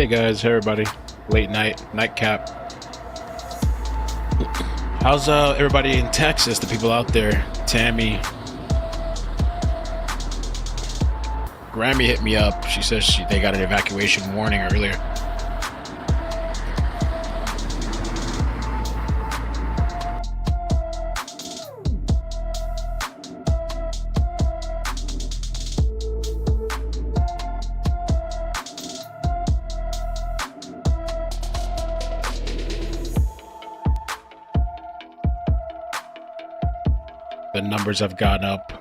Hey guys, hey everybody. Late night, nightcap. How's everybody in Texas, the people out there? Tammy. Grammy hit me up. She says they got an evacuation warning earlier. The numbers have gone up.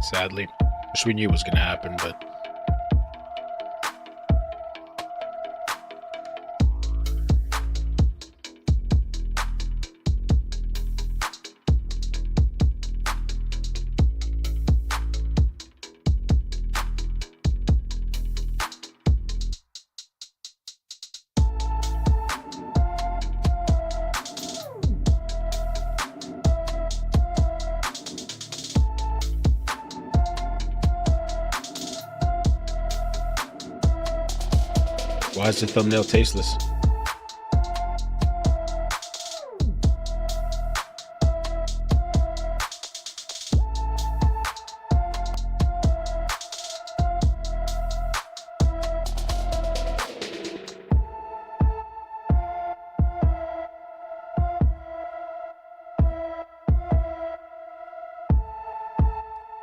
Sadly. Wish we knew it was going to happen, but... Why is the thumbnail tasteless?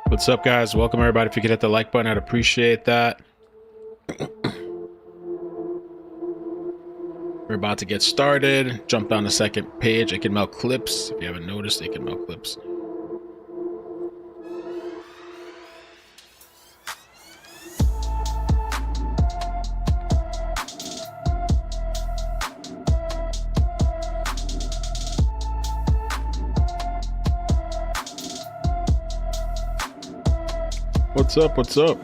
What's up, guys? Welcome, everybody. If you could hit the like button, I'd appreciate that. We're about to get started. Jump down the second page. I can melt clips. If you haven't noticed, they can melt clips. What's up? What's up?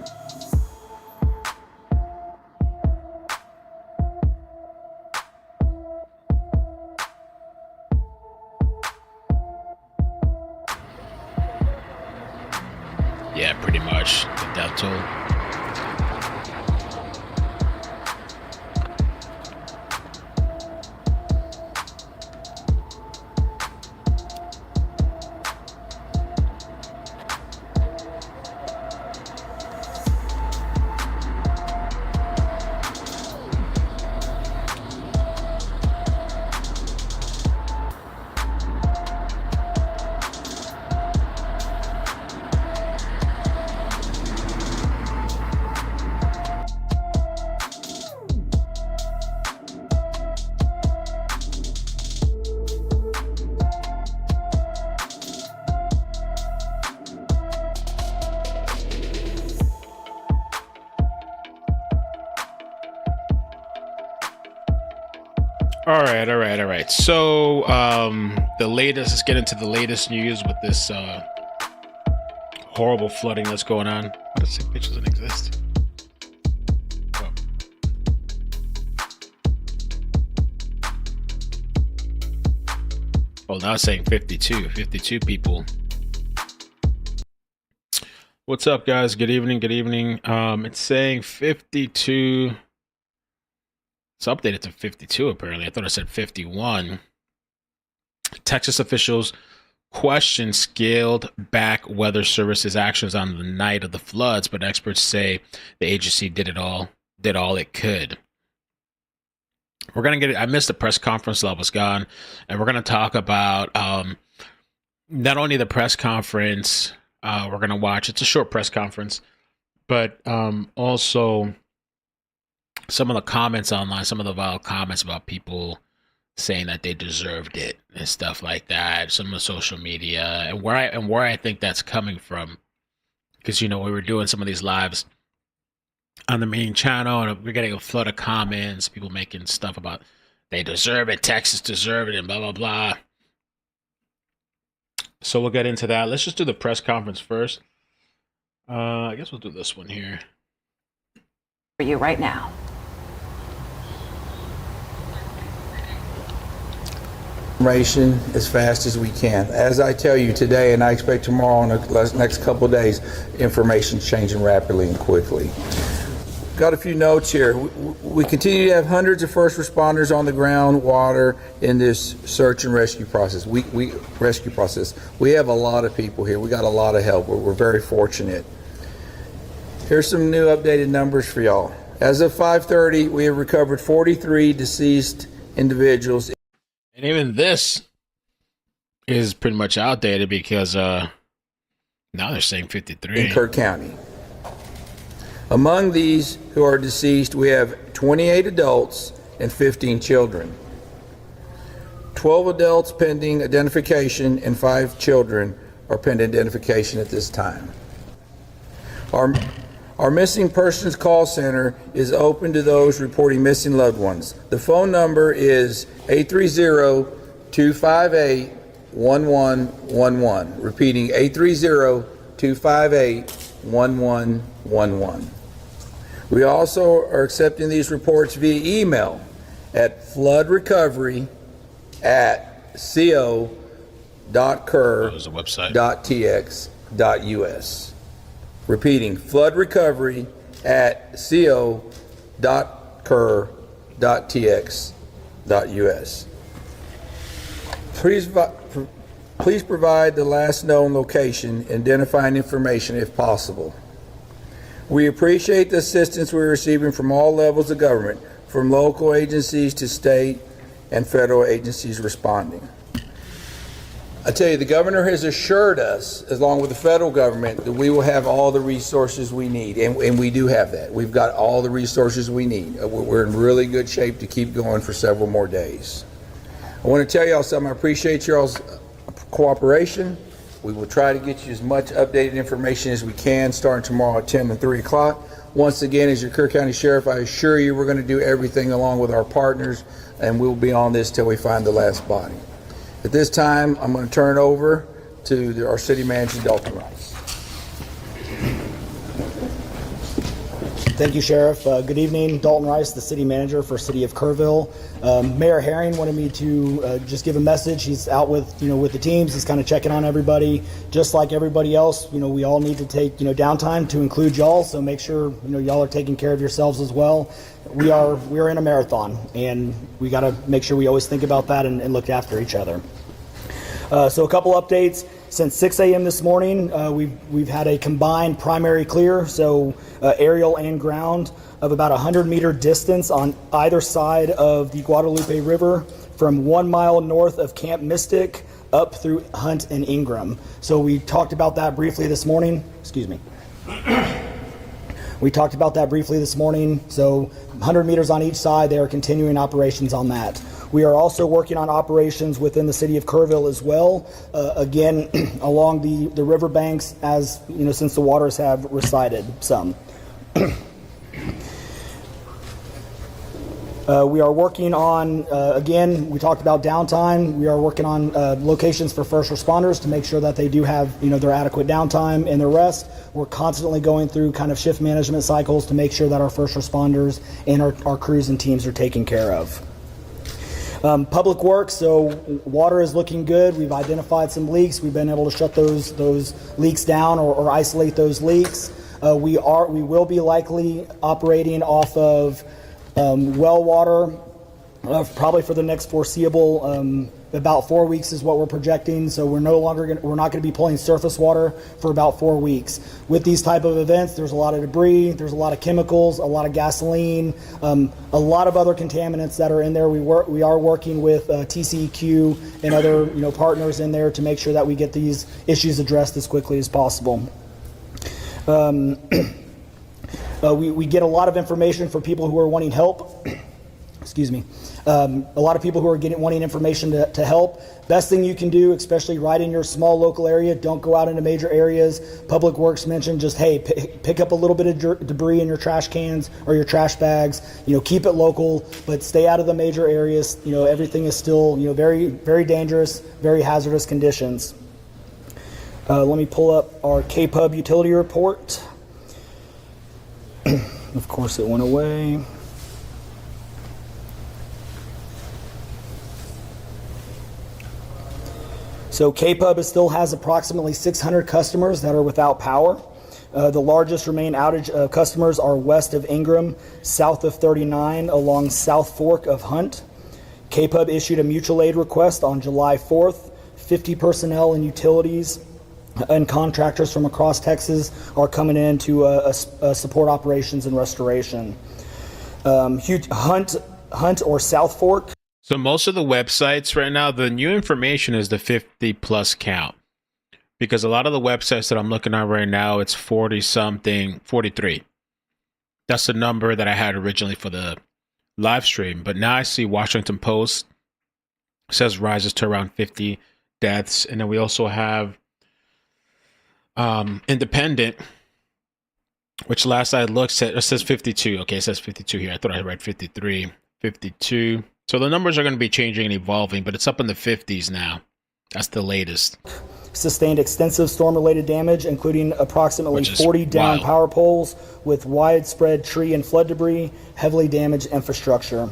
Yeah, pretty much. The death toll. All right. So, the latest, let's get into the latest news with this horrible flooding that's going on. What, the sick bitch doesn't exist? Oh. Well, now it's saying 52 people. What's up, guys? Good evening. It's saying 52. It's updated to 52, apparently. I thought it said 51. Texas officials question scaled back Weather Service's actions on the night of the floods, but experts say the agency did all it could. We're going to get it. I missed the press conference while I was gone, and we're going to talk about not only the press conference we're going to watch. It's a short press conference, but also some of the comments online, some of the vile comments about people saying that they deserved it and stuff like that. Some of the social media and where I think that's coming from, because we were doing some of these lives on the main channel and we're getting a flood of comments, people making stuff about they deserve it, Texas deserve it, and blah blah blah. So we'll get into that. Let's just do the press conference first. I guess we'll do this one here for you right now. Information as fast as we can. As I tell you today, and I expect tomorrow and the next couple of days, information's changing rapidly and quickly. Got a few notes here. We continue to have hundreds of first responders on the ground, water in this search and rescue process. We have a lot of people here. We got a lot of help. We're very fortunate. Here's some new updated numbers for y'all. As of 5:30, we have recovered 43 deceased individuals. And even this is pretty much outdated because now they're saying 53 in Kerr County. Among these who are deceased, we have 28 adults and 15 children. 12 adults pending identification and 5 children are pending identification at this time. Our missing persons call center is open to those reporting missing loved ones. The phone number is 830-258-1111. Repeating, 830-258-1111. We also are accepting these reports via email at floodrecovery@co.kerr.tx.us. Repeating, floodrecovery@co.kerr.tx.us. Please provide the last known location, identifying information if possible. We appreciate the assistance we're receiving from all levels of government, from local agencies to state and federal agencies responding. I tell you, the governor has assured us, along with the federal government, that we will have all the resources we need, and we do have that. We've got all the resources we need. We're in really good shape to keep going for several more days. I want to tell y'all something. I appreciate y'all's cooperation. We will try to get you as much updated information as we can starting tomorrow at 10 and 3 o'clock. Once again, as your Kerr County Sheriff, I assure you we're going to do everything along with our partners, and we'll be on this till we find the last body. At this time, I'm going to turn it over to our city manager, Dalton Rice. Thank you, Sheriff. Good evening. Dalton Rice, the city manager for City of Kerrville. Mayor Herring wanted me to just give a message. He's out with the teams. He's kind of checking on everybody. Just like everybody else, we all need to take downtime to include y'all. So make sure y'all are taking care of yourselves as well. We are in a marathon, and we got to make sure we always think about that and look after each other. So a couple updates. Since 6 a.m. this morning, we've had a combined primary clear, so aerial and ground, of about 100-meter distance on either side of the Guadalupe River from 1 mile north of Camp Mystic up through Hunt and Ingram. So we talked about that briefly this morning. Excuse me. We talked about that briefly this morning. So 100 meters on each side, they are continuing operations on that. We are also working on operations within the city of Kerrville as well, again, along the riverbanks as, since the waters have receded some. We are working on, again, we talked about downtime. We are working on locations for first responders to make sure that they do have, their adequate downtime and their rest. We're constantly going through kind of shift management cycles to make sure that our first responders and our crews and teams are taken care of. Public works, so water is looking good. We've identified some leaks. We've been able to shut those leaks down or isolate those leaks. We will be likely operating off of well water probably for the next foreseeable about 4 weeks is what we're projecting. So we're not going to be pulling surface water for about 4 weeks. With these type of events, there's a lot of debris, there's a lot of chemicals, a lot of gasoline, a lot of other contaminants that are in there. We are working with TCEQ and other partners in there to make sure that we get these issues addressed as quickly as possible. We get a lot of information from people who are wanting help. Excuse me. A lot of people who are wanting information to help. Best thing you can do, especially right in your small local area, don't go out into major areas. Public Works mentioned just, hey, pick up a little bit of debris in your trash cans or your trash bags. Keep it local, but stay out of the major areas. Everything is still, very, very dangerous, very hazardous conditions. Let me pull up our KPUB utility report. Of course, it went away. So KPUB still has approximately 600 customers that are without power. The largest remaining outage customers are west of Ingram, south of 39, along South Fork of Hunt. KPUB issued a mutual aid request on July 4th. 50 personnel and utilities and contractors from across Texas are coming in to support operations and restoration. Hunt or South Fork. So most of the websites right now, the new information is the 50 plus count. Because a lot of the websites that I'm looking at right now, it's 40 something, 43. That's the number that I had originally for the live stream. But now I see Washington Post says rises to around 50 deaths. And then we also have Independent, which last I looked at, it says 52. Okay, it says 52 here. I thought I read 53, 52. So the numbers are going to be changing and evolving, but it's up in the 50s now. That's the latest. Sustained extensive storm-related damage, including approximately 40 downed power poles with widespread tree and flood debris, heavily damaged infrastructure.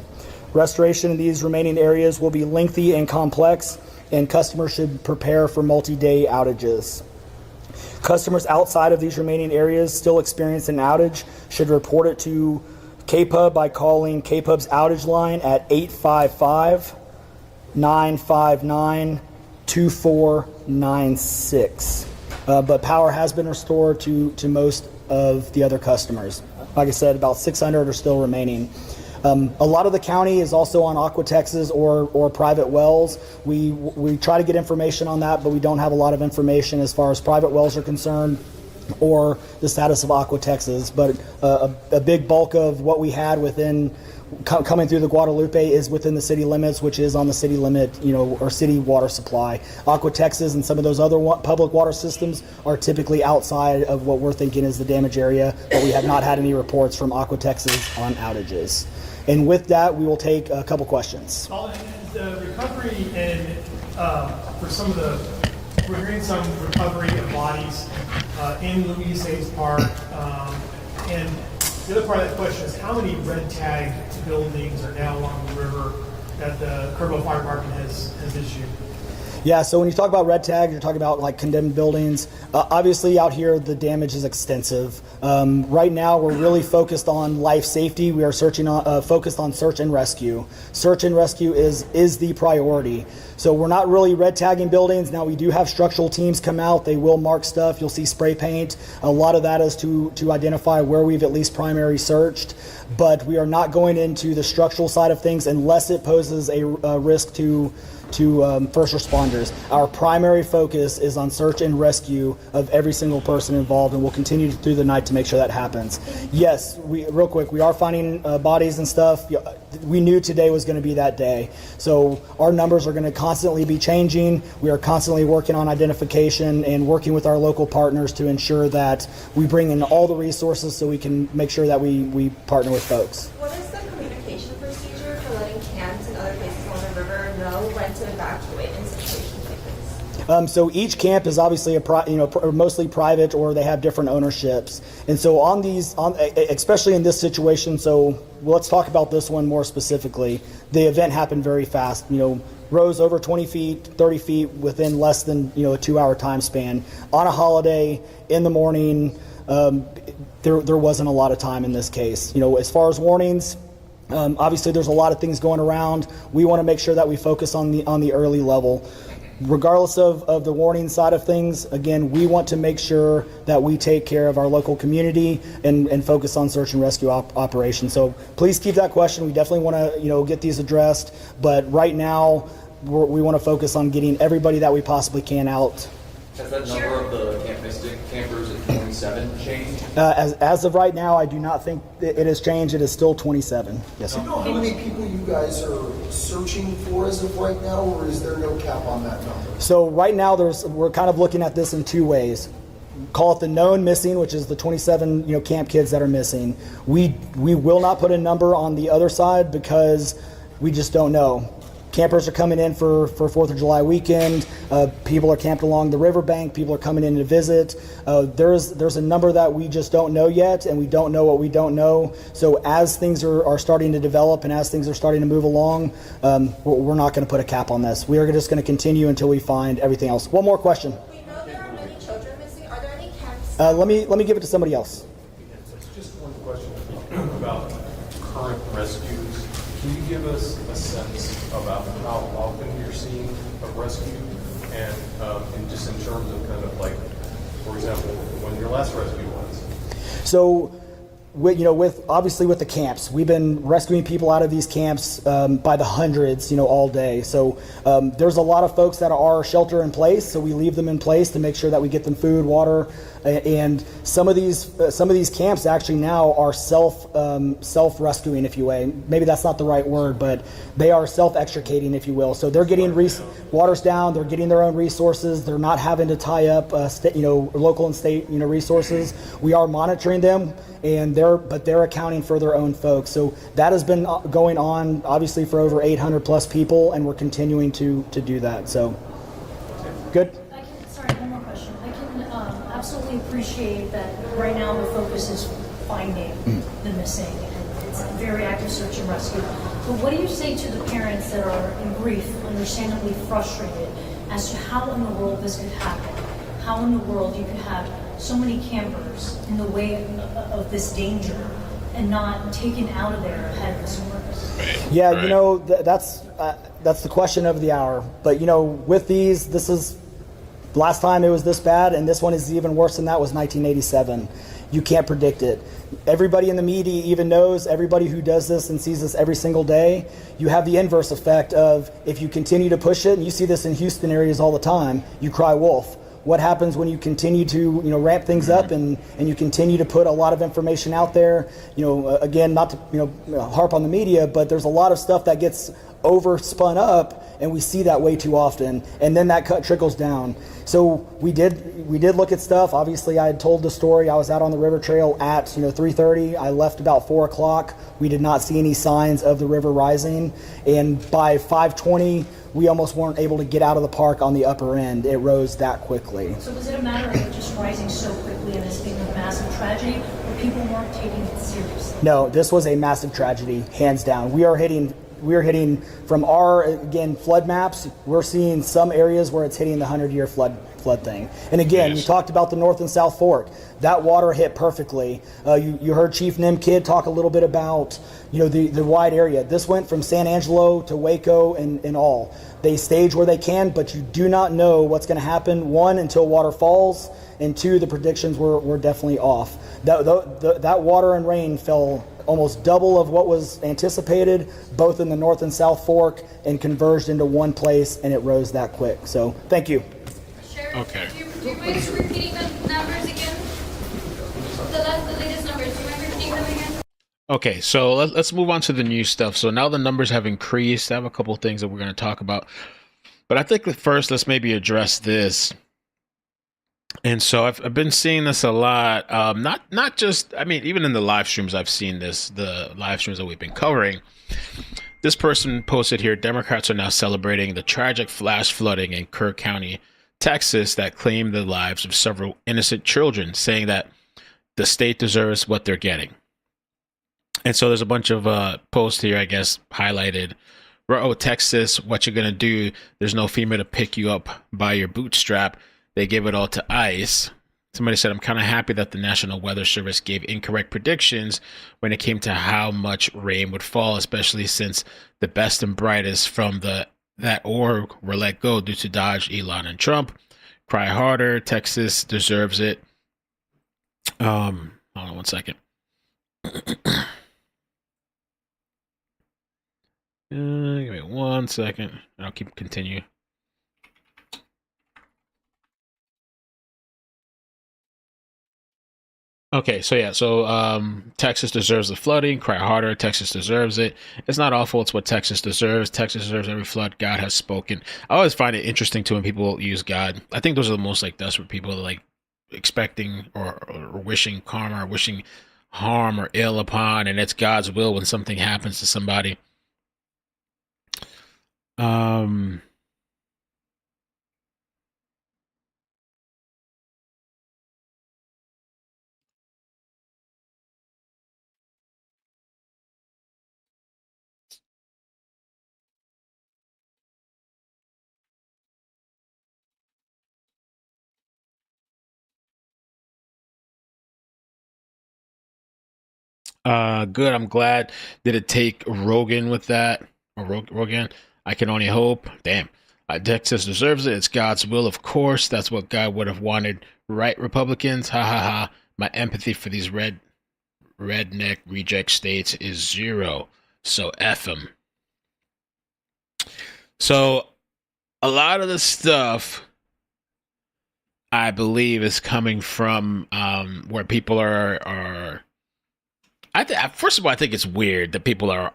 Restoration in these remaining areas will be lengthy and complex, and customers should prepare for multi-day outages. Customers outside of these remaining areas still experiencing an outage should report it to KPUB by calling KPUB's outage line at 855-959-2496. But power has been restored to most of the other customers. Like I said, about 600 are still remaining. A lot of the county is also on Aqua Texas or private wells. We try to get information on that, but we don't have a lot of information as far as private wells are concerned or the status of Aqua Texas. But a big bulk of what we had coming through the Guadalupe is within the city limits, which is on the city limit, or city water supply. Aqua Texas and some of those other public water systems are typically outside of what we're thinking is the damage area, but we have not had any reports from Aqua Texas on outages. And with that, we will take a couple questions. The recovery for some of we're hearing some recovery of bodies in Louise Hayes Park. And the other part of that question is how many red tag buildings are now along the river that the Kerrville Fire Department has issued? Yeah, so when you talk about red tag, you're talking about like condemned buildings. Obviously out here, the damage is extensive. Right now, we're really focused on life safety. We are focused on search and rescue. Search and rescue is the priority. So we're not really red tagging buildings. Now we do have structural teams come out. They will mark stuff. You'll see spray paint. A lot of that is to identify where we've at least primary searched. But we are not going into the structural side of things unless it poses a risk to first responders. Our primary focus is on search and rescue of every single person involved, and we'll continue through the night to make sure that happens. Yes, real quick, we are finding bodies and stuff. We knew today was going to be that day. So our numbers are going to constantly be changing. We are constantly working on identification and working with our local partners to ensure that we bring in all the resources so we can make sure that we partner with folks. What is the communication procedure for letting camps and other places along the river know when to evacuate in situations like this? So each camp is obviously mostly private, or they have different ownerships. And so especially in this situation, so let's talk about this one more specifically. The event happened very fast. Rose over 20 feet, 30 feet within less than a 2-hour time span. On a holiday in the morning, there wasn't a lot of time in this case. As far as warnings, obviously there's a lot of things going around. We want to make sure that we focus on the early level. Regardless of the warning side of things, again, we want to make sure that we take care of our local community and focus on search and rescue operations. So please keep that question. We definitely want to get these addressed, but right now we want to focus on getting everybody that we possibly can out. Has that number of the campers at 27 changed? As of right now, I do not think it has changed. It is still 27. Yes, sir. Do you know how many people you guys are searching for as of right now, or is there no cap on that number? So right now, we're kind of looking at this in two ways. Call it the known missing, which is the 27 camp kids that are missing. We will not put a number on the other side because we just don't know. Campers are coming in for 4th of July weekend. People are camped along the riverbank. People are coming in to visit. There's a number that we just don't know yet, and we don't know what we don't know. So as things are starting to develop and as things are starting to move along, we're not going to put a cap on this. We are just going to continue until we find everything else. One more question. We know there are many children missing. Are there any camps Let me give it to somebody else. Just one question about current rescues. Can you give us a sense about how often you're seeing a rescue, and just in terms of kind of like, for example, when your last rescue was? So, with obviously with the camps, we've been rescuing people out of these camps by the hundreds, all day. So there's a lot of folks that are shelter in place, so we leave them in place to make sure that we get them food, water, and some of these camps actually now are self rescuing, if you will. Maybe that's not the right word, but they are self extricating, if you will. So they're getting water's down, they're getting their own resources, they're not having to tie up local and state resources. We are monitoring them, and they're accounting for their own folks. So that has been going on obviously for over 800 plus people, and we're continuing to do that. So good. Sorry, one more question. I can absolutely appreciate that right now the focus is finding the missing, and it's a very active search and rescue. But what do you say to the parents that are in grief, understandably frustrated as to how in the world this could happen? How in the world you could have so many campers in the way of this danger and not taken out of there ahead of this work? Yeah, that's the question of the hour. But with these, this is last time it was this bad, and this one is even worse than that. Was 1987. You can't predict it. Everybody in the media even knows, everybody who does this and sees this every single day, you have the inverse effect of if you continue to push it, and you see this in Houston areas all the time, you cry wolf. What happens when you continue to ramp things up and you continue to put a lot of information out there? Again, not to harp on the media, but there's a lot of stuff that gets overspun up, and we see that way too often, and then that trickles down. So we did look at stuff. Obviously, I had told the story. I was out on the river trail at 3:30. I left about 4 o'clock. We did not see any signs of the river rising, and by 5:20. We almost weren't able to get out of the park on the upper end. It rose that quickly. So was it a matter of it just rising so quickly and this being a massive tragedy, or people weren't taking it seriously? No, this was a massive tragedy, hands down. We are hitting from our, again, flood maps, we're seeing some areas where it's hitting the 100-year flood thing. And again, you talked about the North and South Fork. That water hit perfectly. You heard Chief Nim Kidd talk a little bit about the wide area. This went from San Angelo to Waco and all. They stage where they can, but you do not know what's going to happen, one, until water falls, and two, the predictions were definitely off. That water and rain fell almost double of what was anticipated, both in the North and South Fork, and converged into one place, and it rose that quick. So thank you. Okay. Do you mind repeating the numbers again? The latest numbers, do you mind repeating them again? Okay, so let's move on to the new stuff. So now the numbers have increased. I have a couple of things that we're going to talk about. But I think that first, let's maybe address this. And so I've been seeing this a lot. Not just, I mean, even in the live streams, I've seen this, the live streams that we've been covering. This person posted here, Democrats are now celebrating the tragic flash flooding in Kerr County, Texas, that claimed the lives of several innocent children, saying that the state deserves what they're getting. And so there's a bunch of posts here, I guess, highlighted. Oh, Texas, what you're going to do? There's no FEMA to pick you up by your bootstrap. They gave it all to ICE. Somebody said, I'm kind of happy that the National Weather Service gave incorrect predictions when it came to how much rain would fall, especially since the best and brightest from that org were let go due to Dodge, Elon, and Trump. Cry harder. Texas deserves it. Hold on one second. Give me 1 second. I'll continue. Okay, so Texas deserves the flooding. Cry harder. Texas deserves it. It's not awful. It's what Texas deserves. Texas deserves every flood. God has spoken. I always find it interesting too when people use God. I think those are the most desperate people, like expecting or wishing karma or wishing harm or ill upon, and it's God's will when something happens to somebody. Good. I'm glad. Did it take Rogan with that? Or Rogan? I can only hope. Damn. Texas deserves it. It's God's will, of course. That's what God would have wanted. Right, Republicans? Ha ha ha. My empathy for these redneck reject states is zero. So F them. So a lot of the stuff I believe is coming from where people are first of all, I think it's weird that people are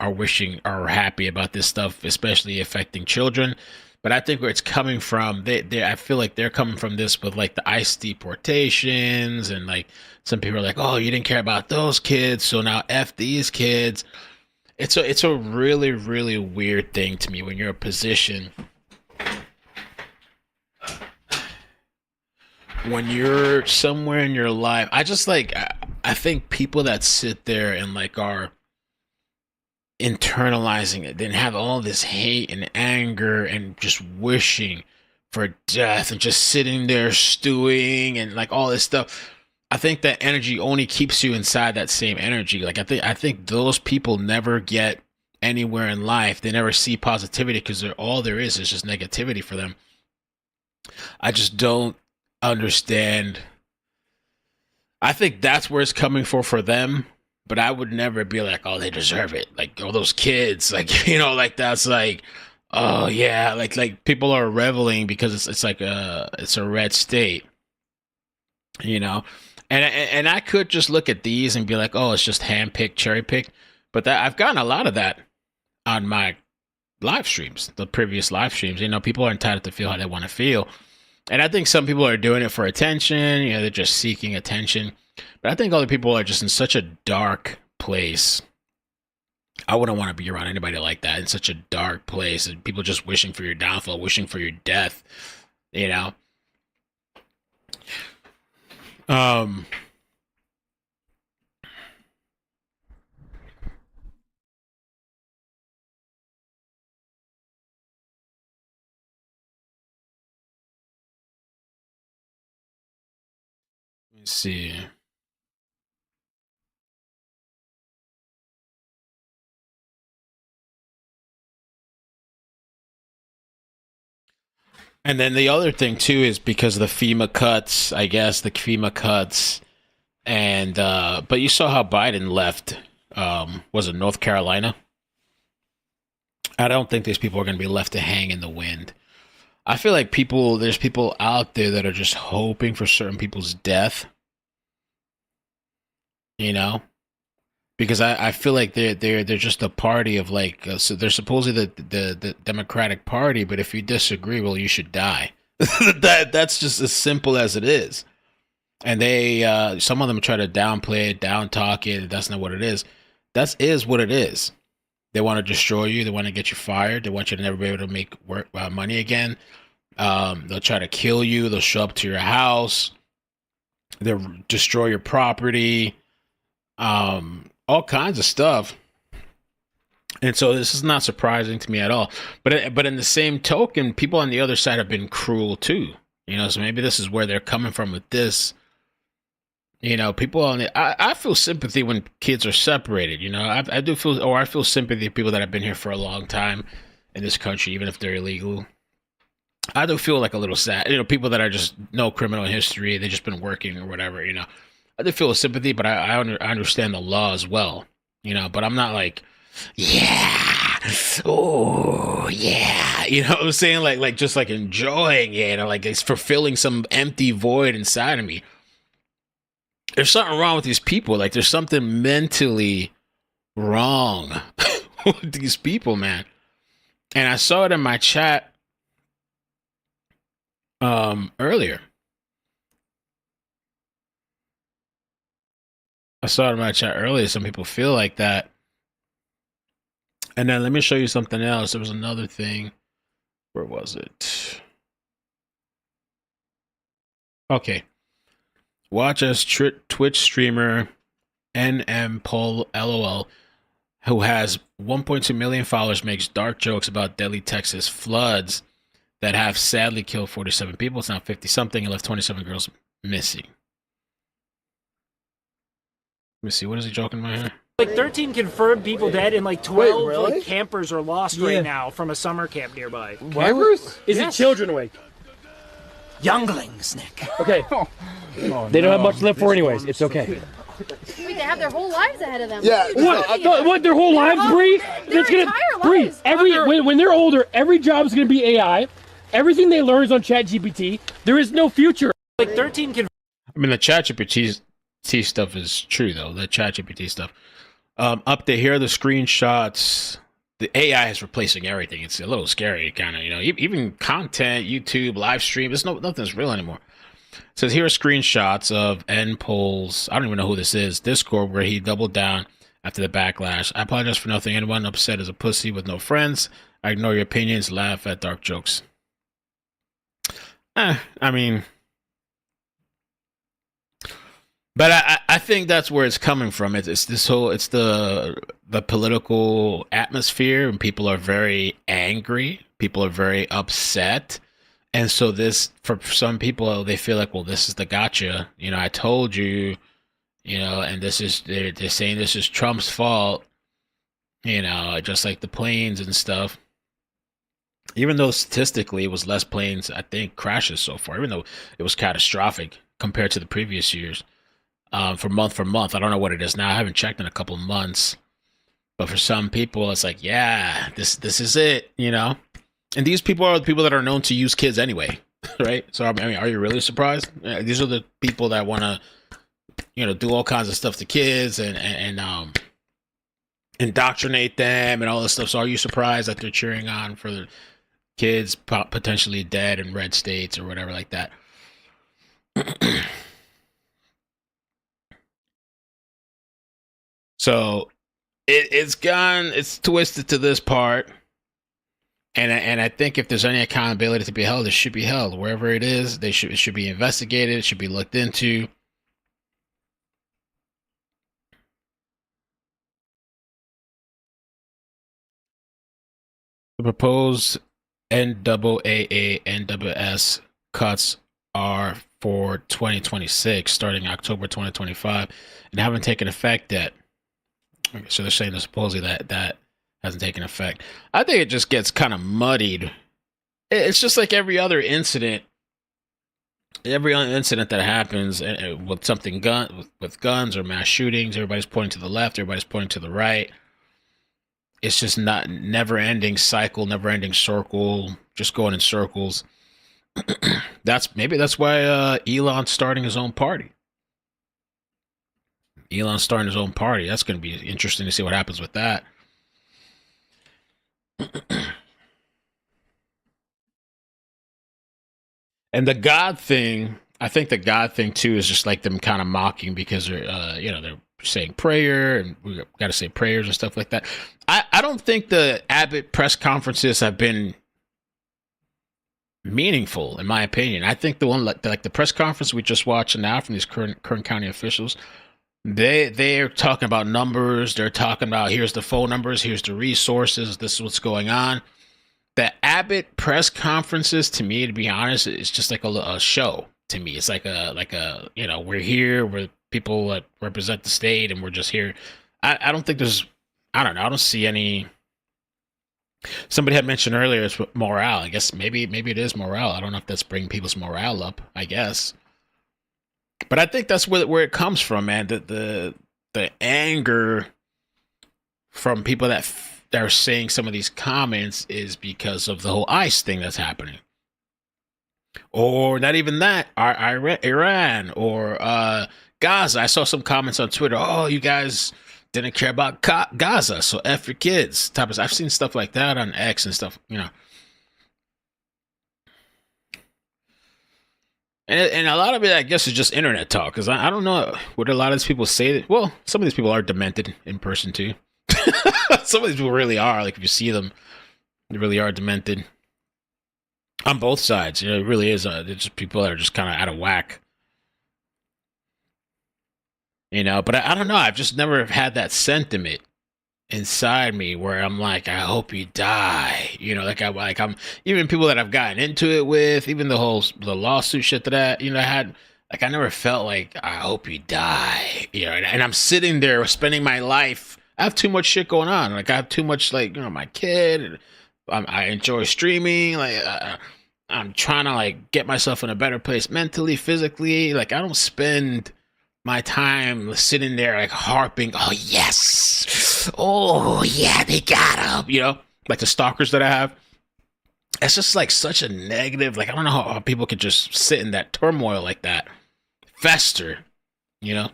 happy about this stuff, especially affecting children. But I think where it's coming from, I feel like they're coming from this with like the ICE deportations, and like some people are like, oh, you didn't care about those kids, so now F these kids. It's a really, really weird thing to me when you're in a position, when you're somewhere in your life. I think people that sit there and like are internalizing it, then have all this hate and anger and just wishing for death and just sitting there stewing and like all this stuff. I think that energy only keeps you inside that same energy. Like I think those people never get anywhere in life. They never see positivity because all there is just negativity for them. I just don't understand. I think that's where it's coming for them. But I would never be like, oh, they deserve it. Like, all those kids, like, like that's like, oh yeah, like people are reveling because it's like it's a red state, and I could just look at these and be like, oh, it's just handpicked, cherry picked. But I've gotten a lot of that on my live streams, the previous live streams. People are entitled to feel how they want to feel, and I think some people are doing it for attention. They're just seeking attention. But I think other people are just in such a dark place. I wouldn't want to be around anybody like that, in such a dark place, and people just wishing for your downfall, wishing for your death, Let me see. And then the other thing too is because of the FEMA cuts, I guess the FEMA cuts, and but you saw how Biden left. Was it North Carolina? I don't think these people are going to be left to hang in the wind. I feel like there's people out there that are just hoping for certain people's death. Because I feel like they're just a party of like, so they're supposedly the Democratic Party, but if you disagree, well, you should die. That's just as simple as it is. And they some of them try to downplay it, down talk it. That's not what it is. That is what it is. They want to destroy you. They want to get you fired. They want you to never be able to make money again. They'll try to kill you. They'll show up to your house. They'll destroy your property. All kinds of stuff. And so this is not surprising to me at all. But in the same token, people on the other side have been cruel too. So maybe this is where they're coming from with this. People I feel sympathy when kids are separated. I do feel, or I feel sympathy for people that have been here for a long time in this country, even if they're illegal. I do feel like a little sad. People that are just no criminal history, they've just been working or whatever. I do feel sympathy, but I understand the law as well. But I'm not like, yeah, oh yeah, what I'm saying? Like just like enjoying it, like it's fulfilling some empty void inside of me. There's something wrong with these people. Like there's something mentally wrong with these people, man. And I saw it in my chat earlier. I saw it in my chat earlier. Some people feel like that. And then let me show you something else. There was another thing. Where was it? Okay. Watch as Twitch streamer NM Paul LOL, who has 1.2 million followers, makes dark jokes about deadly Texas floods that have sadly killed 47 people. It's now 50-something and left 27 girls missing. Let me see. What is he joking about here? Like 13 confirmed people dead and like 12 like campers are lost right now from a summer camp nearby. Campers? Is it children awake? Younglings, Nick. Okay. They don't have much to live for anyways. It's okay. Wait, they have their whole lives ahead of them. Yeah. What? Their whole lives, Bree? Their entire lives. When they're older, every job is going to be AI. Everything they learn is on ChatGPT. There is no future. Like 13 I mean, the ChatGPT stuff is true, though. The ChatGPT stuff. Up there, here are the screenshots. The AI is replacing everything. It's a little scary, kind of, even content, YouTube, live stream. Nothing's real anymore. It says here are screenshots of end polls. I don't even know who this is. Discord, where he doubled down after the backlash. I apologize for nothing. Anyone upset is a pussy with no friends. I ignore your opinions, laugh at dark jokes. I mean... But I think that's where it's coming from. It's the political atmosphere, and people are very angry. People are very upset, and so this, for some people, they feel like, well, this is the gotcha. I told you, and they're saying this is Trump's fault. Just like the planes and stuff. Even though statistically it was less planes, I think, crashes so far. Even though it was catastrophic compared to the previous years. For month. I don't know what it is now. I haven't checked in a couple of months. But for some people, it's like, yeah, this is it, And these people are the people that are known to use kids anyway, right? So, I mean, are you really surprised? These are the people that want to, do all kinds of stuff to kids and indoctrinate them and all this stuff. So are you surprised that they're cheering on for the kids potentially dead in red states or whatever like that? So it's twisted to this part, and I think if there's any accountability to be held, it should be held wherever it is. It should be investigated. It should be looked into. The proposed NAAA NWS cuts are for 2026, starting October 2025, and haven't taken effect yet. So they're saying that supposedly that hasn't taken effect. I think it just gets kind of muddied. It's just like every other incident that happens with something with guns or mass shootings. Everybody's pointing to the left. Everybody's pointing to the right. It's just not never-ending cycle, never-ending circle, just going in circles. That's why Elon's starting his own party. Elon's starting his own party. That's going to be interesting to see what happens with that. And the God thing, I think the God thing too is just like them kind of mocking because they're saying prayer and we got to say prayers and stuff like that. I don't think the Abbott press conferences have been meaningful, in my opinion. I think the one like the press conference we just watched now from these Kerr County officials. They're talking about numbers. They're talking about here's the phone numbers, here's the resources, this is what's going on. The Abbott press conferences, to me, to be honest, it's just like a show. To me, it's like a we're here, we're people that represent the state, and we're just here. I don't think there's, I don't know, I don't see any. Somebody had mentioned earlier it's morale. I guess maybe it is morale. I don't know if that's bringing people's morale up. I guess. But I think that's where it comes from, man. The anger from people that are saying some of these comments is because of the whole ICE thing that's happening, or not even that, Iran or Gaza. I saw some comments on Twitter. Oh, you guys didn't care about Gaza, so F your kids. I've seen stuff like that on X and stuff, And a lot of it, I guess, is just internet talk. Because I don't know what a lot of these people say. Well, some of these people are demented in person, too. Some of these people really are. Like, if you see them, they really are demented. On both sides. It really is. It's just people that are just kind of out of whack. But I don't know. I've just never had that sentiment inside me where I'm like, I hope you die. I'm even people that I've gotten into it with, even the lawsuit shit that I had. Like, I never felt like, I hope you die. You know, and I'm sitting there spending my life. I have too much shit going on. Like, I have too much, like, you know, my kid. And I enjoy streaming. Like, I'm trying to, like, get myself in a better place mentally, physically. Like, I don't spend my time sitting there, like, harping, oh, yes. Oh, yeah, they got him. You know, like the stalkers that I have. It's just, like, such a negative. Like, I don't know how people could just sit in that turmoil like that. Fester, you know.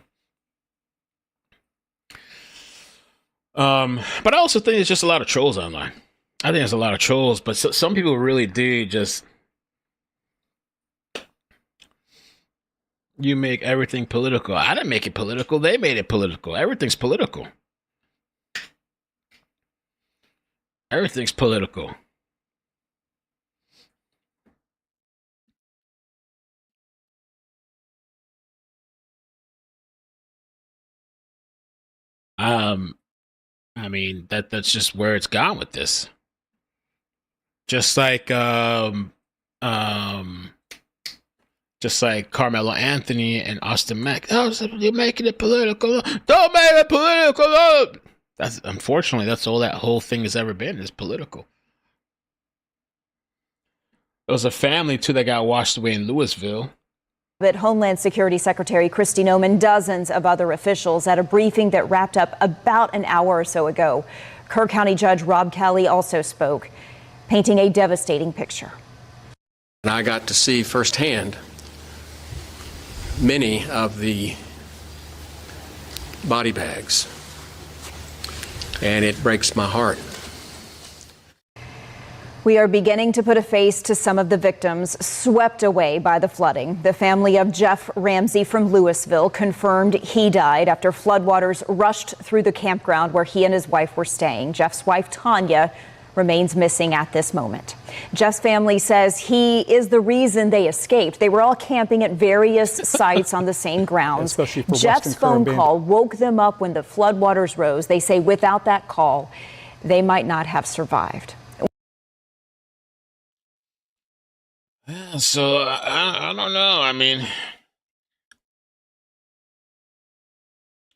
But I also think it's just a lot of trolls online. I think there's a lot of trolls, but some people really do just, you make everything political. I didn't make it political. They made it political. Everything's political. Everything's political. I mean, that's just where it's gone with this. Just like just like Carmelo Anthony and Austin Mack. Oh, so you're making it political. Don't make it political. That's, unfortunately, that's all that whole thing has ever been, is political. There was a family too that got washed away in Louisville. But Homeland Security Secretary Kristi Noem, dozens of other officials at a briefing that wrapped up about an hour or so ago. Kerr County Judge Rob Kelly also spoke, painting a devastating picture. And I got to see firsthand many of the body bags, and it breaks my heart. We are beginning to put a face to some of the victims swept away by the flooding. The family of Jeff Ramsey from Louisville confirmed he died after floodwaters rushed through the campground where he and his wife were staying. Jeff's wife, Tanya, remains missing at this moment. Jeff's family says he is the reason they escaped. They were all camping at various sites on the same grounds. Jeff's phone call woke them up when the floodwaters rose. They say without that call, they might not have survived. Yeah, so I don't know. I mean,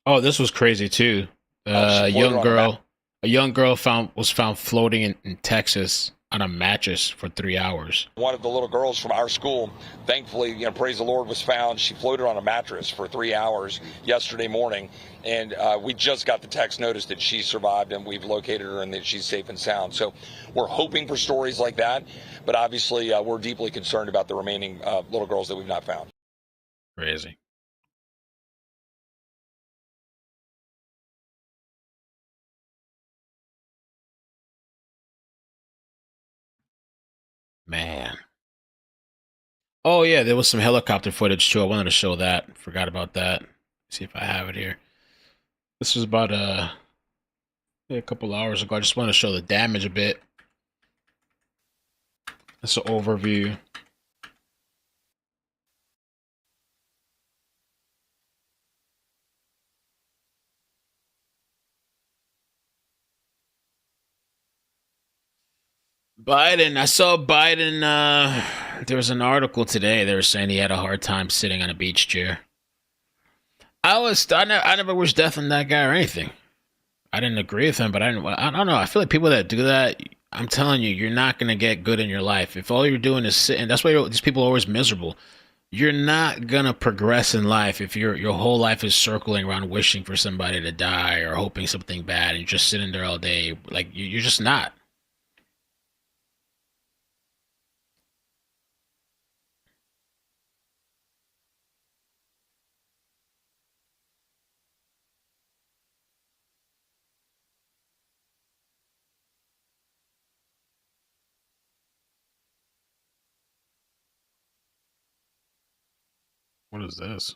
oh, this was crazy too. A young girl was found floating in Texas on a mattress for 3 hours. One of the little girls from our school, thankfully, praise the Lord, was found. She floated on a mattress for 3 hours yesterday morning, and we just got the text notice that she survived, and we've located her and that she's safe and sound. So we're hoping for stories like that, but obviously we're deeply concerned about the remaining little girls that we've not found. Crazy. Man. Oh yeah, there was some helicopter footage too. I wanted to show that. Forgot about that. Let's see if I have it here. This was about a couple hours ago. I just want to show the damage a bit. That's an overview. Biden, I saw Biden, there was an article today, they were saying he had a hard time sitting on a beach chair. I never wish death on that guy or anything. I didn't agree with him, but I don't know, I feel like people that do that, I'm telling you, you're not going to get good in your life. If all you're doing is sitting, that's why these people are always miserable. You're not going to progress in life if your whole life is circling around wishing for somebody to die or hoping something bad and you're just sitting there all day. Like, you're just not. What is this?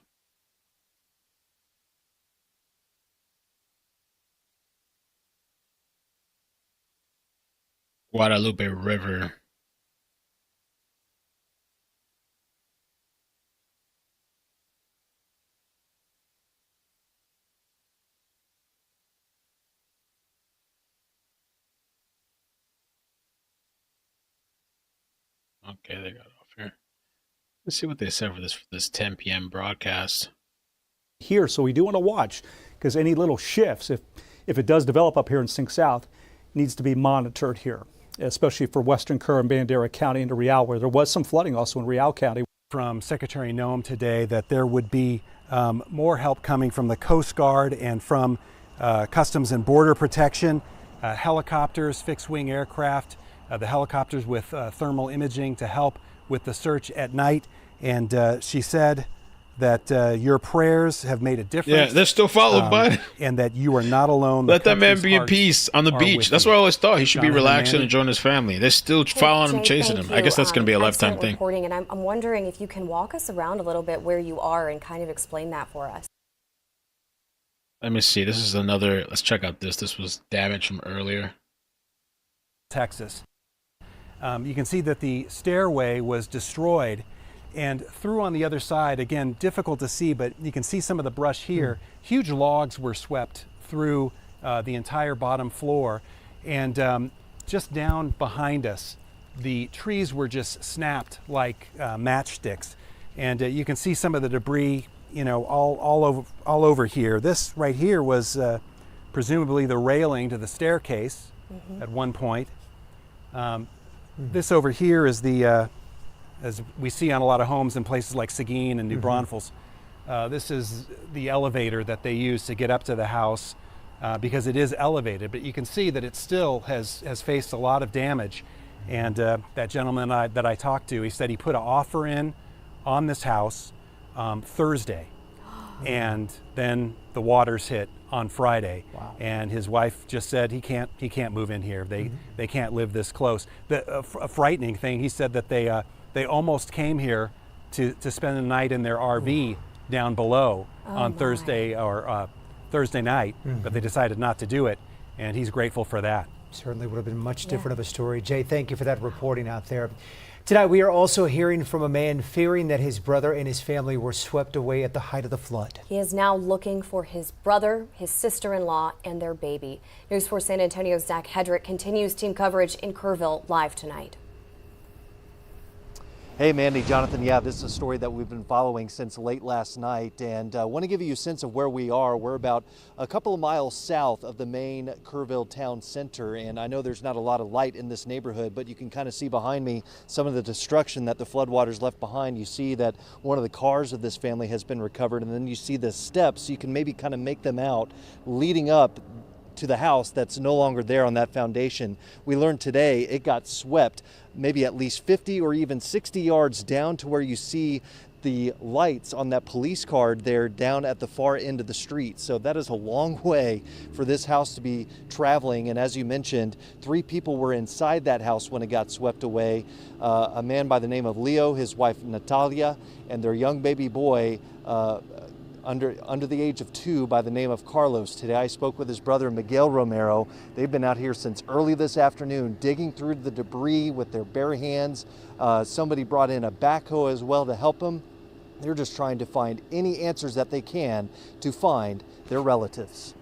Guadalupe River. Okay, they got off here. Let's see what they said for this 10 p.m. broadcast. Here, so we do want to watch, because any little shifts, if it does develop up here in Sink South, needs to be monitored here, especially for Western Kerr and Bandera County into Real, where there was some flooding also in Real County. From Secretary Noem today that there would be more help coming from the Coast Guard and from Customs and Border Protection, helicopters, fixed-wing aircraft, the helicopters with thermal imaging to help with the search at night. And she said that your prayers have made a difference. Yeah, they're still following, bud. And that you are not alone. Let that man be in peace on the beach. That's what I always thought. He should be relaxing and enjoying his family. They're still following him, chasing him. I guess that's going to be a lifetime thing. Reporting, and I'm wondering if you can walk us around a little bit where you are and kind of explain that for us. Let me see. This is another. Let's check out this. This was damage from earlier. Texas. You can see that the stairway was destroyed. And through on the other side, again, difficult to see, but you can see some of the brush here. Huge logs were swept through the entire bottom floor. And just down behind us, the trees were just snapped like matchsticks. And you can see some of the debris, you know, all over here. This right here was presumably the railing to the staircase at one point. This over here is the as we see on a lot of homes in places like Seguin and New Braunfels. This is the elevator that they use to get up to the house because it is elevated, but you can see that it still has faced a lot of damage. And that gentleman that I talked to, he said he put an offer in on this house Thursday, and then the waters hit on Friday. Wow. And his wife just said he can't move in here. They can't live this close. A frightening thing, he said that they almost came here to spend the night in their RV down below on Thursday night, but they decided not to do it, and he's grateful for that. Certainly would have been much different of a story. Jay, thank you for that reporting out there. Tonight, we are also hearing from a man fearing that his brother and his family were swept away at the height of the flood. He is now looking for his brother, his sister-in-law, and their baby. News 4 San Antonio's Zach Hedrick continues team coverage in Kerrville live tonight. Hey, Mandy, Jonathan. Yeah, this is a story that we've been following since late last night, and I want to give you a sense of where we are. We're about a couple of miles south of the main Kerrville town center, and I know there's not a lot of light in this neighborhood, but you can kind of see behind me some of the destruction that the floodwaters left behind. You see that one of the cars of this family has been recovered, and then you see the steps. You can maybe kind of make them out leading up to the house that's no longer there on that foundation. We learned today it got swept maybe at least 50 or even 60 yards down to where you see the lights on that police car there down at the far end of the street. So that is a long way for this house to be traveling. And as you mentioned, 3 people were inside that house when it got swept away. A man by the name of Leo, his wife Natalia, and their young baby boy under the age of 2 by the name of Carlos. Today I spoke with his brother Miguel Romero. They've been out here since early this afternoon digging through the debris with their bare hands. Somebody brought in a backhoe as well to help them. They're just trying to find any answers that they can to find their relatives.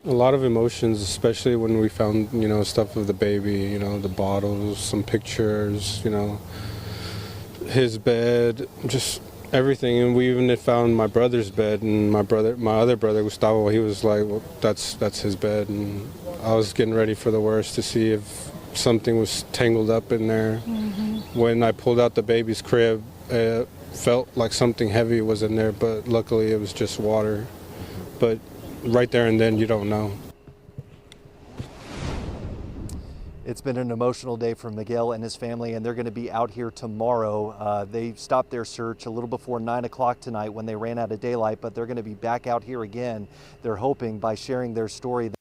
A lot of emotions, especially when we found, stuff of the baby, the bottles, some pictures, his bed, just everything. And we even found my brother's bed, and my other brother Gustavo, he was like, well, that's his bed. And I was getting ready for the worst to see if something was tangled up in there. When I pulled out the baby's crib, it felt like something heavy was in there, but luckily it was just water. But right there and then you don't know. It's been an emotional day for Miguel and his family, and they're going to be out here tomorrow. They stopped their search a little before 9 o'clock tonight when they ran out of daylight, but they're going to be back out here again. They're hoping by sharing their story.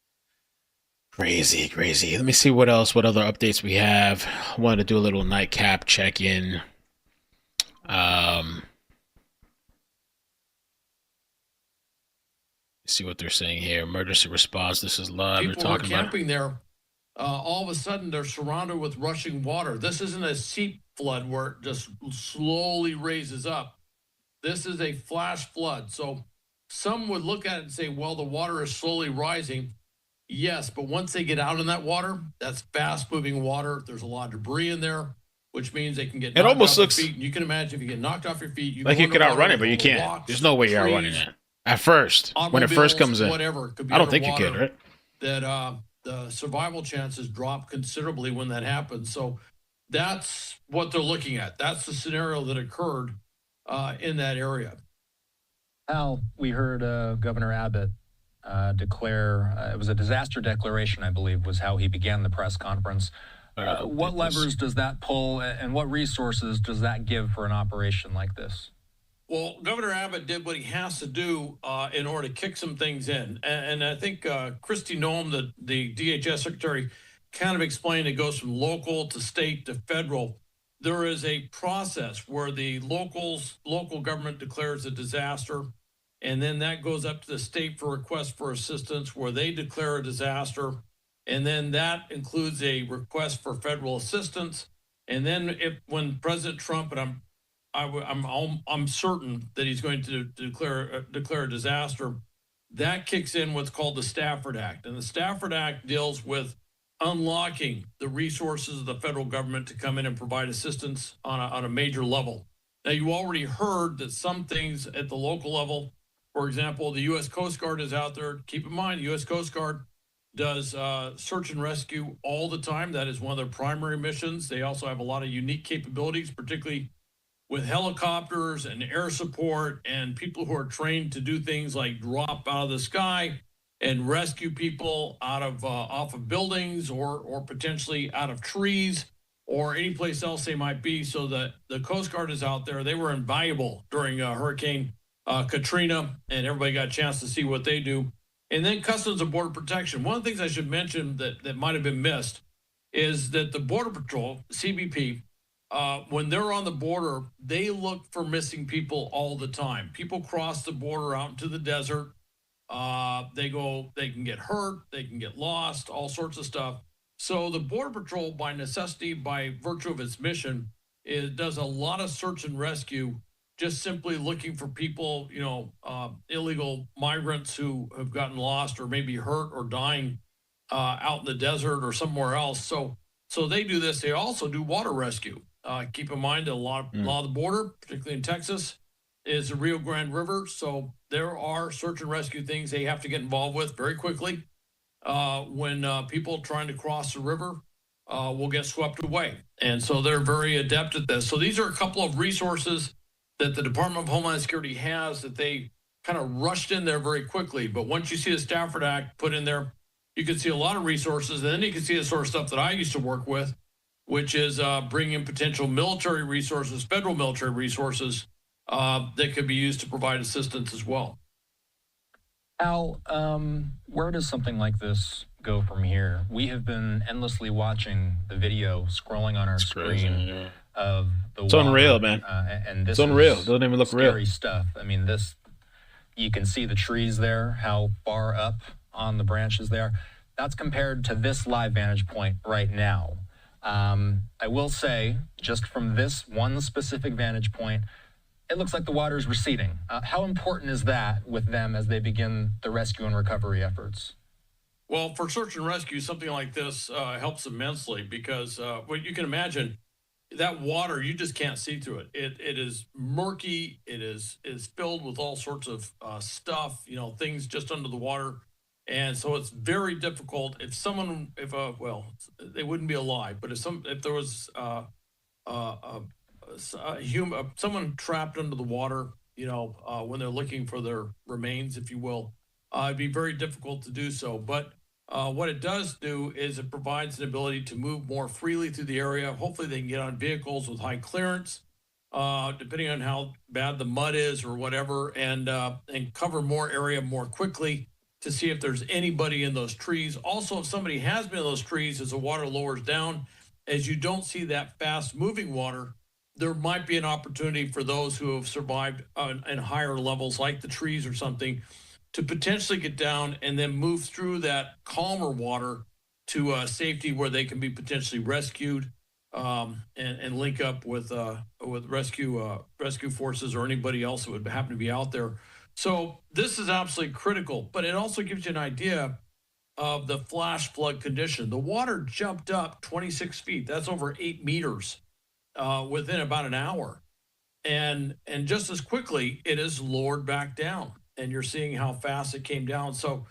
Crazy. Let me see what other updates we have. I wanted to do a little nightcap check-in. See what they're saying here. Emergency response. This is live. People were camping there. All of a sudden, they're surrounded with rushing water. This isn't a seep flood where it just slowly raises up. This is a flash flood. So some would look at it and say, well, the water is slowly rising. Yes, but once they get out in that water, that's fast-moving water. There's a lot of debris in there. which means they can get It knocked almost off looks their feet. And you can imagine if you get knocked off your feet, you like go you could underwater outrun it, but with you all the can't. rocks, There's no way you're outrunning trees, it. At first, when it first comes in. whatever, could be I don't think you could, underwater, right? That the survival chances drop considerably when that happens. So that's what they're looking at. That's the scenario that occurred in that area. Al, we heard Governor Abbott declare, it was a disaster declaration, I believe, was how he began the press conference. What levers does that pull, and what resources does that give for an operation like this? Well, Governor Abbott did what he has to do in order to kick some things in. And I think Kristi Noem, the DHS secretary, kind of explained it goes from local to state to federal. There is a process where the local government declares a disaster, and then that goes up to the state for request for assistance where they declare a disaster. And then that includes a request for federal assistance. And then when President Trump, and I'm certain that he's going to declare a disaster, that kicks in what's called the Stafford Act. And the Stafford Act deals with unlocking the resources of the federal government to come in and provide assistance on a major level. Now, you already heard that some things at the local level, for example, the U.S. Coast Guard is out there. Keep in mind, the U.S. Coast Guard does search and rescue all the time. That is one of their primary missions. They also have a lot of unique capabilities, particularly with helicopters and air support and people who are trained to do things like drop out of the sky and rescue people out of off of buildings or potentially out of trees or any place else they might be. So the Coast Guard is out there. They were invaluable during Hurricane Katrina, and everybody got a chance to see what they do. And then Customs and Border Protection. One of the things I should mention that might have been missed is that the Border Patrol, CBP, when they're on the border, they look for missing people all the time. People cross the border out into the desert. They can get hurt, they can get lost, all sorts of stuff. So the Border Patrol, by necessity, by virtue of its mission, does a lot of search and rescue, just simply looking for people, illegal migrants who have gotten lost or maybe hurt or dying out in the desert or somewhere else. So they do this. They also do water rescue. Keep in mind that a lot of the border, particularly in Texas, is the Rio Grande River. So there are search and rescue things they have to get involved with very quickly when people trying to cross the river will get swept away. And so they're very adept at this. So these are a couple of resources that the Department of Homeland Security has that they kind of rushed in there very quickly. But once you see the Stafford Act put in there, you can see a lot of resources. And then you can see the sort of stuff that I used to work with, which is bringing in potential military resources, federal military resources that could be used to provide assistance as well. Al, where does something like this go from here? We have been endlessly watching the video scrolling on our screen of the It's water, unreal, man. And this It's unreal. is It doesn't even look scary real. stuff. I mean, you can see the trees there, how far up on the branches they are. That's compared to this live vantage point right now. I will say, just from this one specific vantage point, it looks like the water is receding. How important is that with them as they begin the rescue and recovery efforts? Well, for search and rescue, something like this helps immensely because what you can imagine, that water, you just can't see through it. It is murky. It is filled with all sorts of stuff, things just under the water. And so it's very difficult if they wouldn't be alive, but if there was someone trapped under the water, when they're looking for their remains, if you will, it'd be very difficult to do so. But what it does do is it provides an ability to move more freely through the area. Hopefully they can get on vehicles with high clearance, depending on how bad the mud is or whatever, and cover more area more quickly to see if there's anybody in those trees. Also, if somebody has been in those trees as the water lowers down, as you don't see that fast moving water, there might be an opportunity for those who have survived in higher levels like the trees or something to potentially get down and then move through that calmer water to safety where they can be potentially rescued and link up with rescue forces or anybody else that would happen to be out there. So this is absolutely critical, but it also gives you an idea of the flash flood condition. The water jumped up 26 feet. That's over 8 meters. within about an hour. And just as quickly, it is lowered back down. And you're seeing how fast it came down. So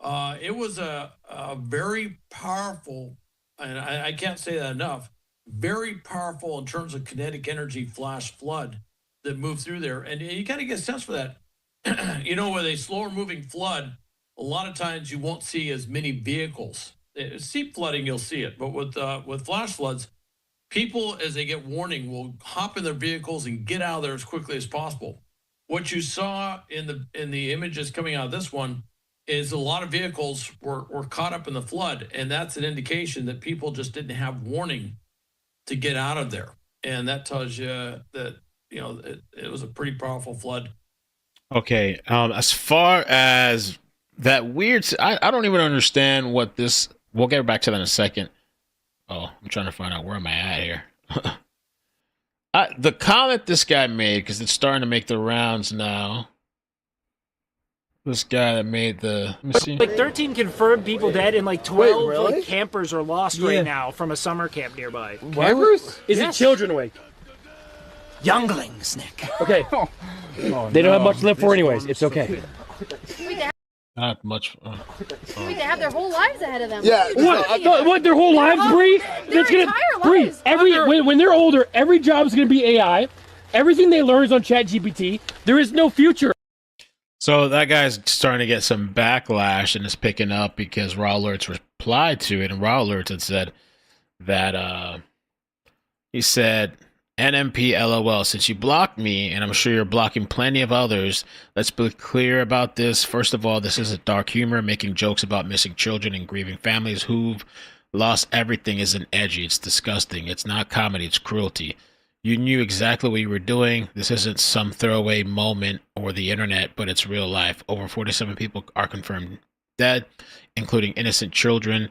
it was a very powerful, and I can't say that enough, very powerful in terms of kinetic energy flash flood that moved through there. And you kind of get a sense for that. With a slower moving flood, a lot of times you won't see as many vehicles. Steep flooding, you'll see it. But with flash floods, people, as they get warning, will hop in their vehicles and get out of there as quickly as possible. What you saw in the images coming out of this one is a lot of vehicles were caught up in the flood, and that's an indication that people just didn't have warning to get out of there. And that tells you that, it was a pretty powerful flood. Okay. As far as that weird, I don't even understand what this. We'll get back to that in a second. Oh, I'm trying to find out where am I at here. The comment this guy made, because it's starting to make the rounds now. This guy that made the. Let me see. Like 13 confirmed people dead, and like 12 like campers are lost right now from a summer camp nearby. Campers? Is it children awake? Younglings, Nick. Okay. They don't have much to live for anyways. It's okay. Not much. They have their whole lives ahead of them. Yeah. What? Their whole lives, Bree? Their entire lives. When they're older, every job is going to be AI. Everything they learn is on ChatGPT. There is no future. So that guy's starting to get some backlash, and it's picking up because Raw Alerts replied to it, and Raw Alerts had said that he said, NMP LOL, since you blocked me, and I'm sure you're blocking plenty of others, let's be clear about this. First of all, this isn't dark humor. Making jokes about missing children and grieving families who've lost everything isn't edgy. It's disgusting. It's not comedy. It's cruelty. You knew exactly what you were doing. This isn't some throwaway moment or the internet, but it's real life. Over 47 people are confirmed dead, including innocent children,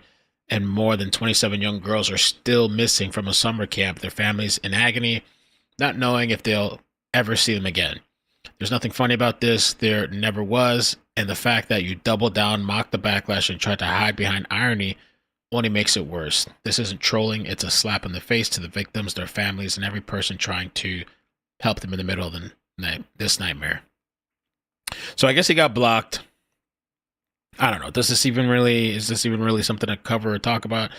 and more than 27 young girls are still missing from a summer camp. Their families in agony, not knowing if they'll ever see them again. There's nothing funny about this. There never was. And the fact that you doubled down, mocked the backlash, and tried to hide behind irony only makes it worse. This isn't trolling. It's a slap in the face to the victims, their families, and every person trying to help them in the middle of this nightmare. So I guess he got blocked. I don't know. Is this even really something to cover or talk about?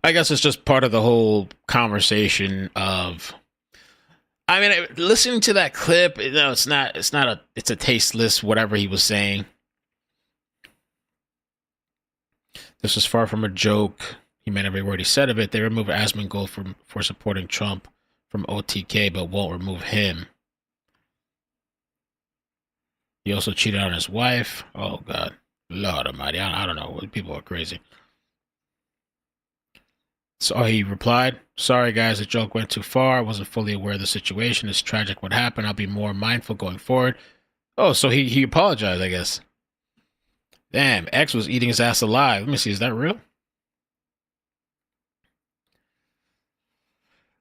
I guess it's just part of the whole conversation of, I mean, listening to that clip, it's a tasteless whatever he was saying. This was far from a joke. He meant every word he said of it. They removed Asmongold for supporting Trump from OTK, but won't remove him. He also cheated on his wife. Oh, God. Lord almighty. I don't know. People are crazy. So he replied, sorry, guys. The joke went too far. I wasn't fully aware of the situation. It's tragic what happened. I'll be more mindful going forward. Oh, so he apologized, I guess. Damn, X was eating his ass alive. Let me see. Is that real?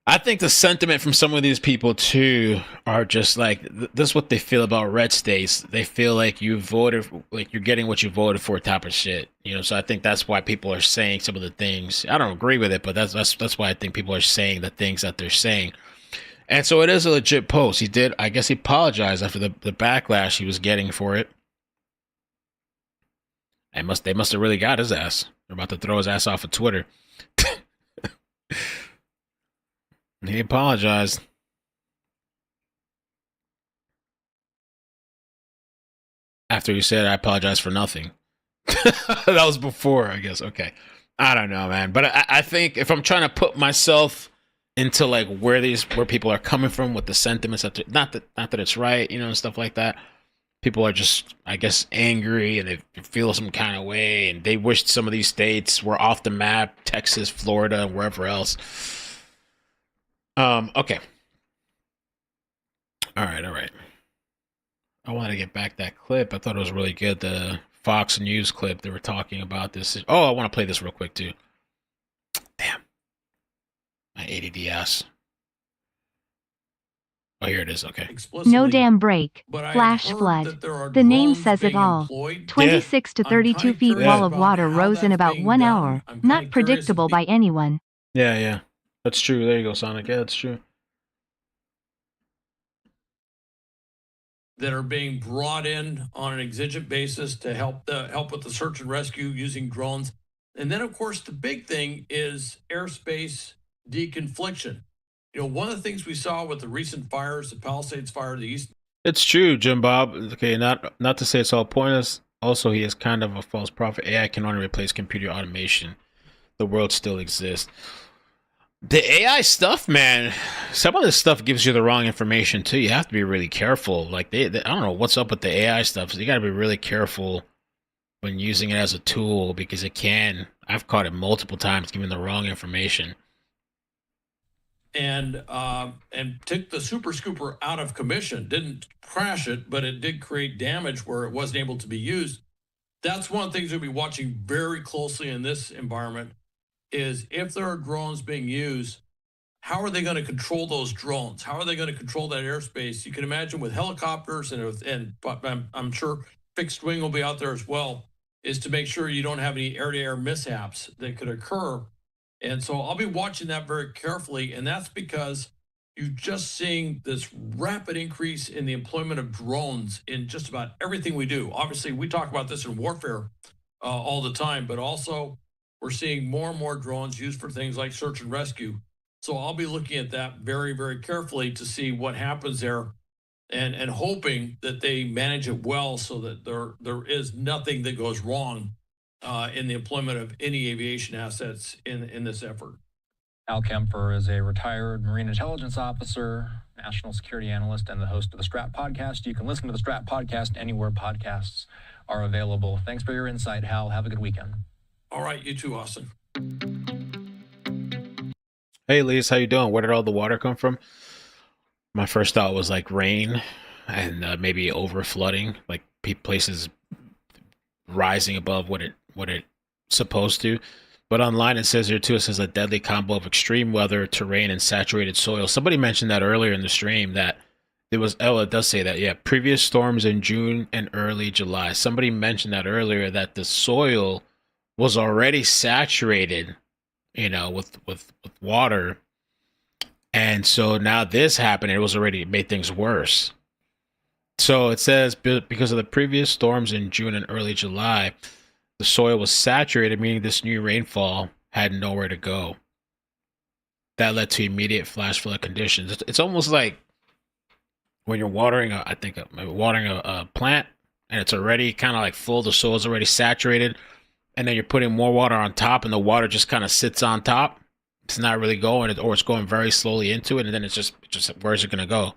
I think the sentiment from some of these people, too, are just like, this is what they feel about red states. They feel like you voted, like you're getting what you voted for type of shit. So I think that's why people are saying some of the things. I don't agree with it, but that's why I think people are saying the things that they're saying. And so it is a legit post. I guess he apologized after the backlash he was getting for it. They must have really got his ass. They're about to throw his ass off of Twitter. He apologized. After he said, I apologize for nothing. That was before, I guess. Okay. I don't know, man. But I think if I'm trying to put myself into like where people are coming from with the sentiments, not that it's right, and stuff like that. People are just, I guess, angry and they feel some kind of way and they wish some of these states were off the map, Texas, Florida, and wherever else. Okay. All right. I wanted to get back that clip. I thought it was really good. The Fox News clip. They were talking about this. Oh, I want to play this real quick too. Damn. My ADD ass. Oh, here it is. Okay. No damn break. Flash flood. The name says it all. 26 to 32 feet wall of water rose in about 1 hour. Not predictable by anyone. Yeah. That's true. There you go, Sonic. Yeah, that's true. that are being brought in on an exigent basis to help with the search and rescue using drones. And then, of course, the big thing is airspace deconfliction. You know, one of the things we saw with the recent fires, the Palisades fire, the East. It's true, Jim Bob. Okay, not to say it's all pointless. Also, he is kind of a false prophet. AI can only replace computer automation. The world still exists. The AI stuff, man, some of this stuff gives you the wrong information too. You have to be really careful. Like they I don't know what's up with the AI stuff. So you got to be really careful when using it as a tool because it can. I've caught it multiple times giving the wrong information. And took the Super Scooper out of commission. Didn't crash it, but it did create damage where it wasn't able to be used. That's one of the things we'll be watching very closely in this environment is if there are drones being used, how are they going to control those drones? How are they going to control that airspace? You can imagine with helicopters and I'm sure fixed wing will be out there as well, is to make sure you don't have any air-to-air mishaps that could occur. And so I'll be watching that very carefully. And that's because you're just seeing this rapid increase in the employment of drones in just about everything we do. Obviously, we talk about this in warfare all the time, but also we're seeing more and more drones used for things like search and rescue. So I'll be looking at that very, very carefully to see what happens there and hoping that they manage it well so that there is nothing that goes wrong in the employment of any aviation assets in this effort. Al Kemper is a retired Marine intelligence officer, national security analyst, and the host of the Strat Podcast. You can listen to the Strat Podcast anywhere podcasts are available. Thanks for your insight, Hal. Have a good weekend. All right, you too, Austin. Hey, Lise, how you doing? Where did all the water come from? My first thought was like rain and maybe over flooding, like places rising above what it's supposed to. But online it says here too, it says a deadly combo of extreme weather, terrain, and saturated soil. Somebody mentioned that earlier in the stream that it does say that, yeah, previous storms in June and early July. Somebody mentioned that earlier that the soil was already saturated, with water. And so now this happened, it made things worse. So it says because of the previous storms in June and early July, the soil was saturated, meaning this new rainfall had nowhere to go. That led to immediate flash flood conditions. It's almost like when you're watering a plant and it's already kind of like full, the soil's already saturated, and then you're putting more water on top and the water just kind of sits on top. It's not really going, or it's going very slowly into it, and then it's just where's it going to go?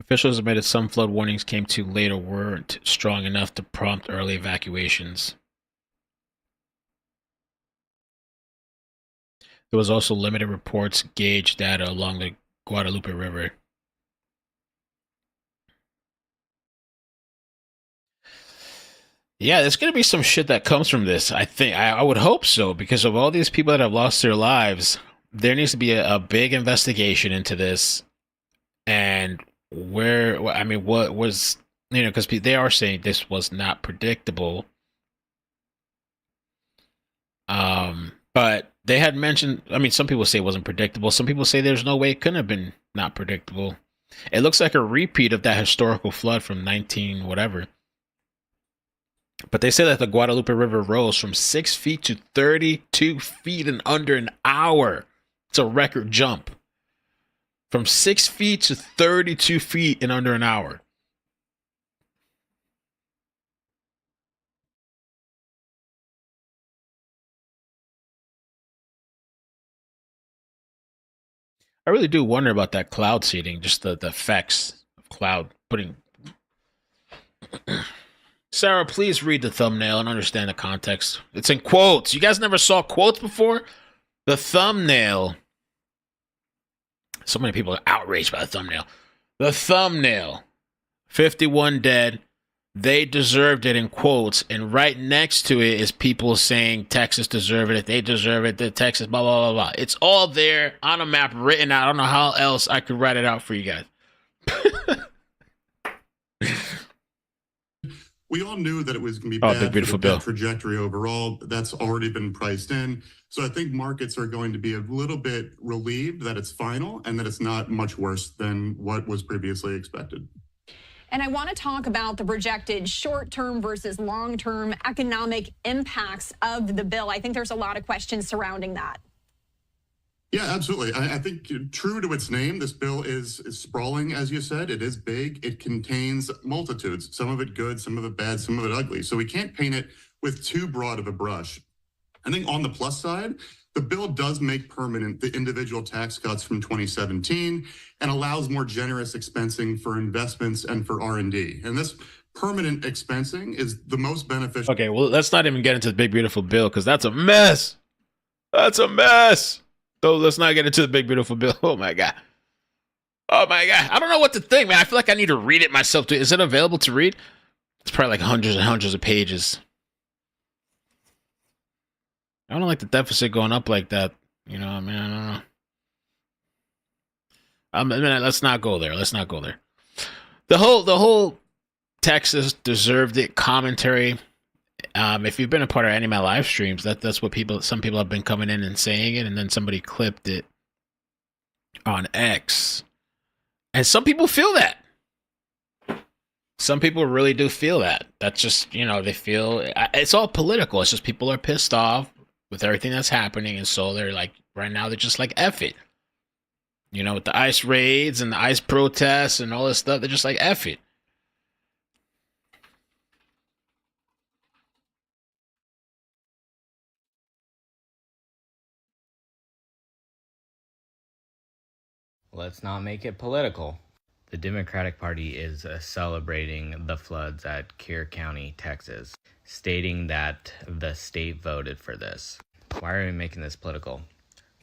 Officials admitted some flood warnings came too late or weren't strong enough to prompt early evacuations. There was also limited reports gauge data along the Guadalupe River. Yeah, there's going to be some shit that comes from this. I think I would hope so, because of all these people that have lost their lives, there needs to be a big investigation into this. And what was, because they are saying this was not predictable. But they had mentioned, some people say it wasn't predictable. Some people say there's no way it couldn't have been not predictable. It looks like a repeat of that historical flood from 19 whatever. But they say that the Guadalupe River rose from 6 feet to 32 feet in under an hour. It's a record jump. From 6 feet to 32 feet in under an hour. I really do wonder about that cloud seeding, just the effects of cloud putting... Sarah, please read the thumbnail and understand the context. It's in quotes. You guys never saw quotes before? The thumbnail. So many people are outraged by the thumbnail. The thumbnail. 51 dead. They deserved it in quotes. And right next to it is people saying Texas deserved it. They deserve it. The Texas, blah, blah, blah, blah. It's all there on a map written out. I don't know how else I could write it out for you guys. we all knew that it was going to be Oh, bad big for beautiful the debt bill. trajectory overall. That's already been priced in. So I think markets are going to be a little bit relieved that it's final and that it's not much worse than what was previously expected. And I want to talk about the projected short-term versus long-term economic impacts of the bill. I think there's a lot of questions surrounding that. Yeah, absolutely. I think true to its name, this bill is sprawling, as you said. It is big. It contains multitudes, some of it good, some of it bad, some of it ugly. So we can't paint it with too broad of a brush. I think on the plus side, the bill does make permanent the individual tax cuts from 2017 and allows more generous expensing for investments and for R&D. And this permanent expensing is the most beneficial. Okay, well, let's not even get into the big beautiful bill because that's a mess. That's a mess. So let's not get into the big beautiful bill. Oh my god. Oh my god. I don't know what to think, man. I feel like I need to read it myself too. Is it available to read? It's probably like hundreds and hundreds of pages. I don't like the deficit going up like that. You know, I mean, I don't know. Let's not go there. Let's not go there. The whole Texas deserved it commentary. If you've been a part of any of my live streams, that's what some people have been coming in and saying it, and then somebody clipped it on X. And some people feel that. Some people really do feel that. That's just, you know, they feel it's all political. It's just people are pissed off with everything that's happening, and so they're like, right now they're just like, F it. You know, with the ICE raids and the ICE protests and all this stuff, they're just like, F it. Let's not make it political. The Democratic Party is celebrating the floods at Kerr County, Texas, stating that the state voted for this. Why are we making this political?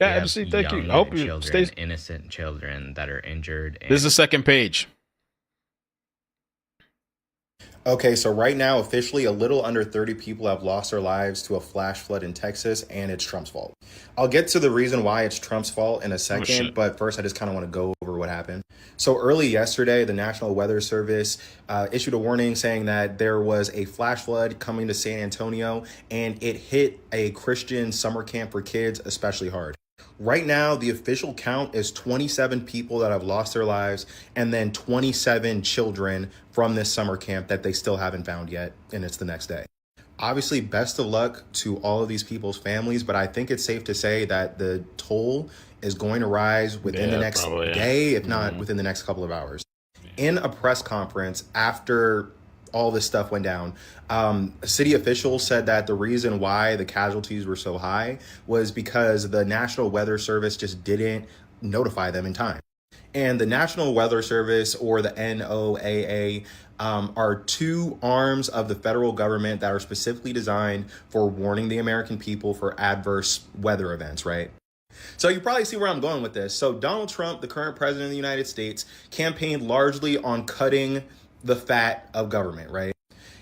Yeah, MC, thank you. I hope you children, stay. innocent children that are injured. This is the second page. Okay, so right now, officially, a little under 30 people have lost their lives to a flash flood in Texas, and it's Trump's fault. I'll get to the reason why it's Trump's fault in a second, but first I just kind of want to go over what happened. So early yesterday, the National Weather Service issued a warning saying that there was a flash flood coming to San Antonio, and it hit a Christian summer camp for kids especially hard. Right now, the official count is 27 people that have lost their lives and then 27 children from this summer camp that they still haven't found yet, and it's the next day. Obviously, best of luck to all of these people's families, but I think it's safe to say that the toll is going to rise within the next day, if not within the next couple of hours. In a press conference after all this stuff went down, city officials said that the reason why the casualties were so high was because the National Weather Service just didn't notify them in time. And the National Weather Service, or the NOAA, are two arms of the federal government that are specifically designed for warning the American people for adverse weather events, right? So you probably see where I'm going with this. So Donald Trump, the current president of the United States, campaigned largely on cutting the fat of government, right?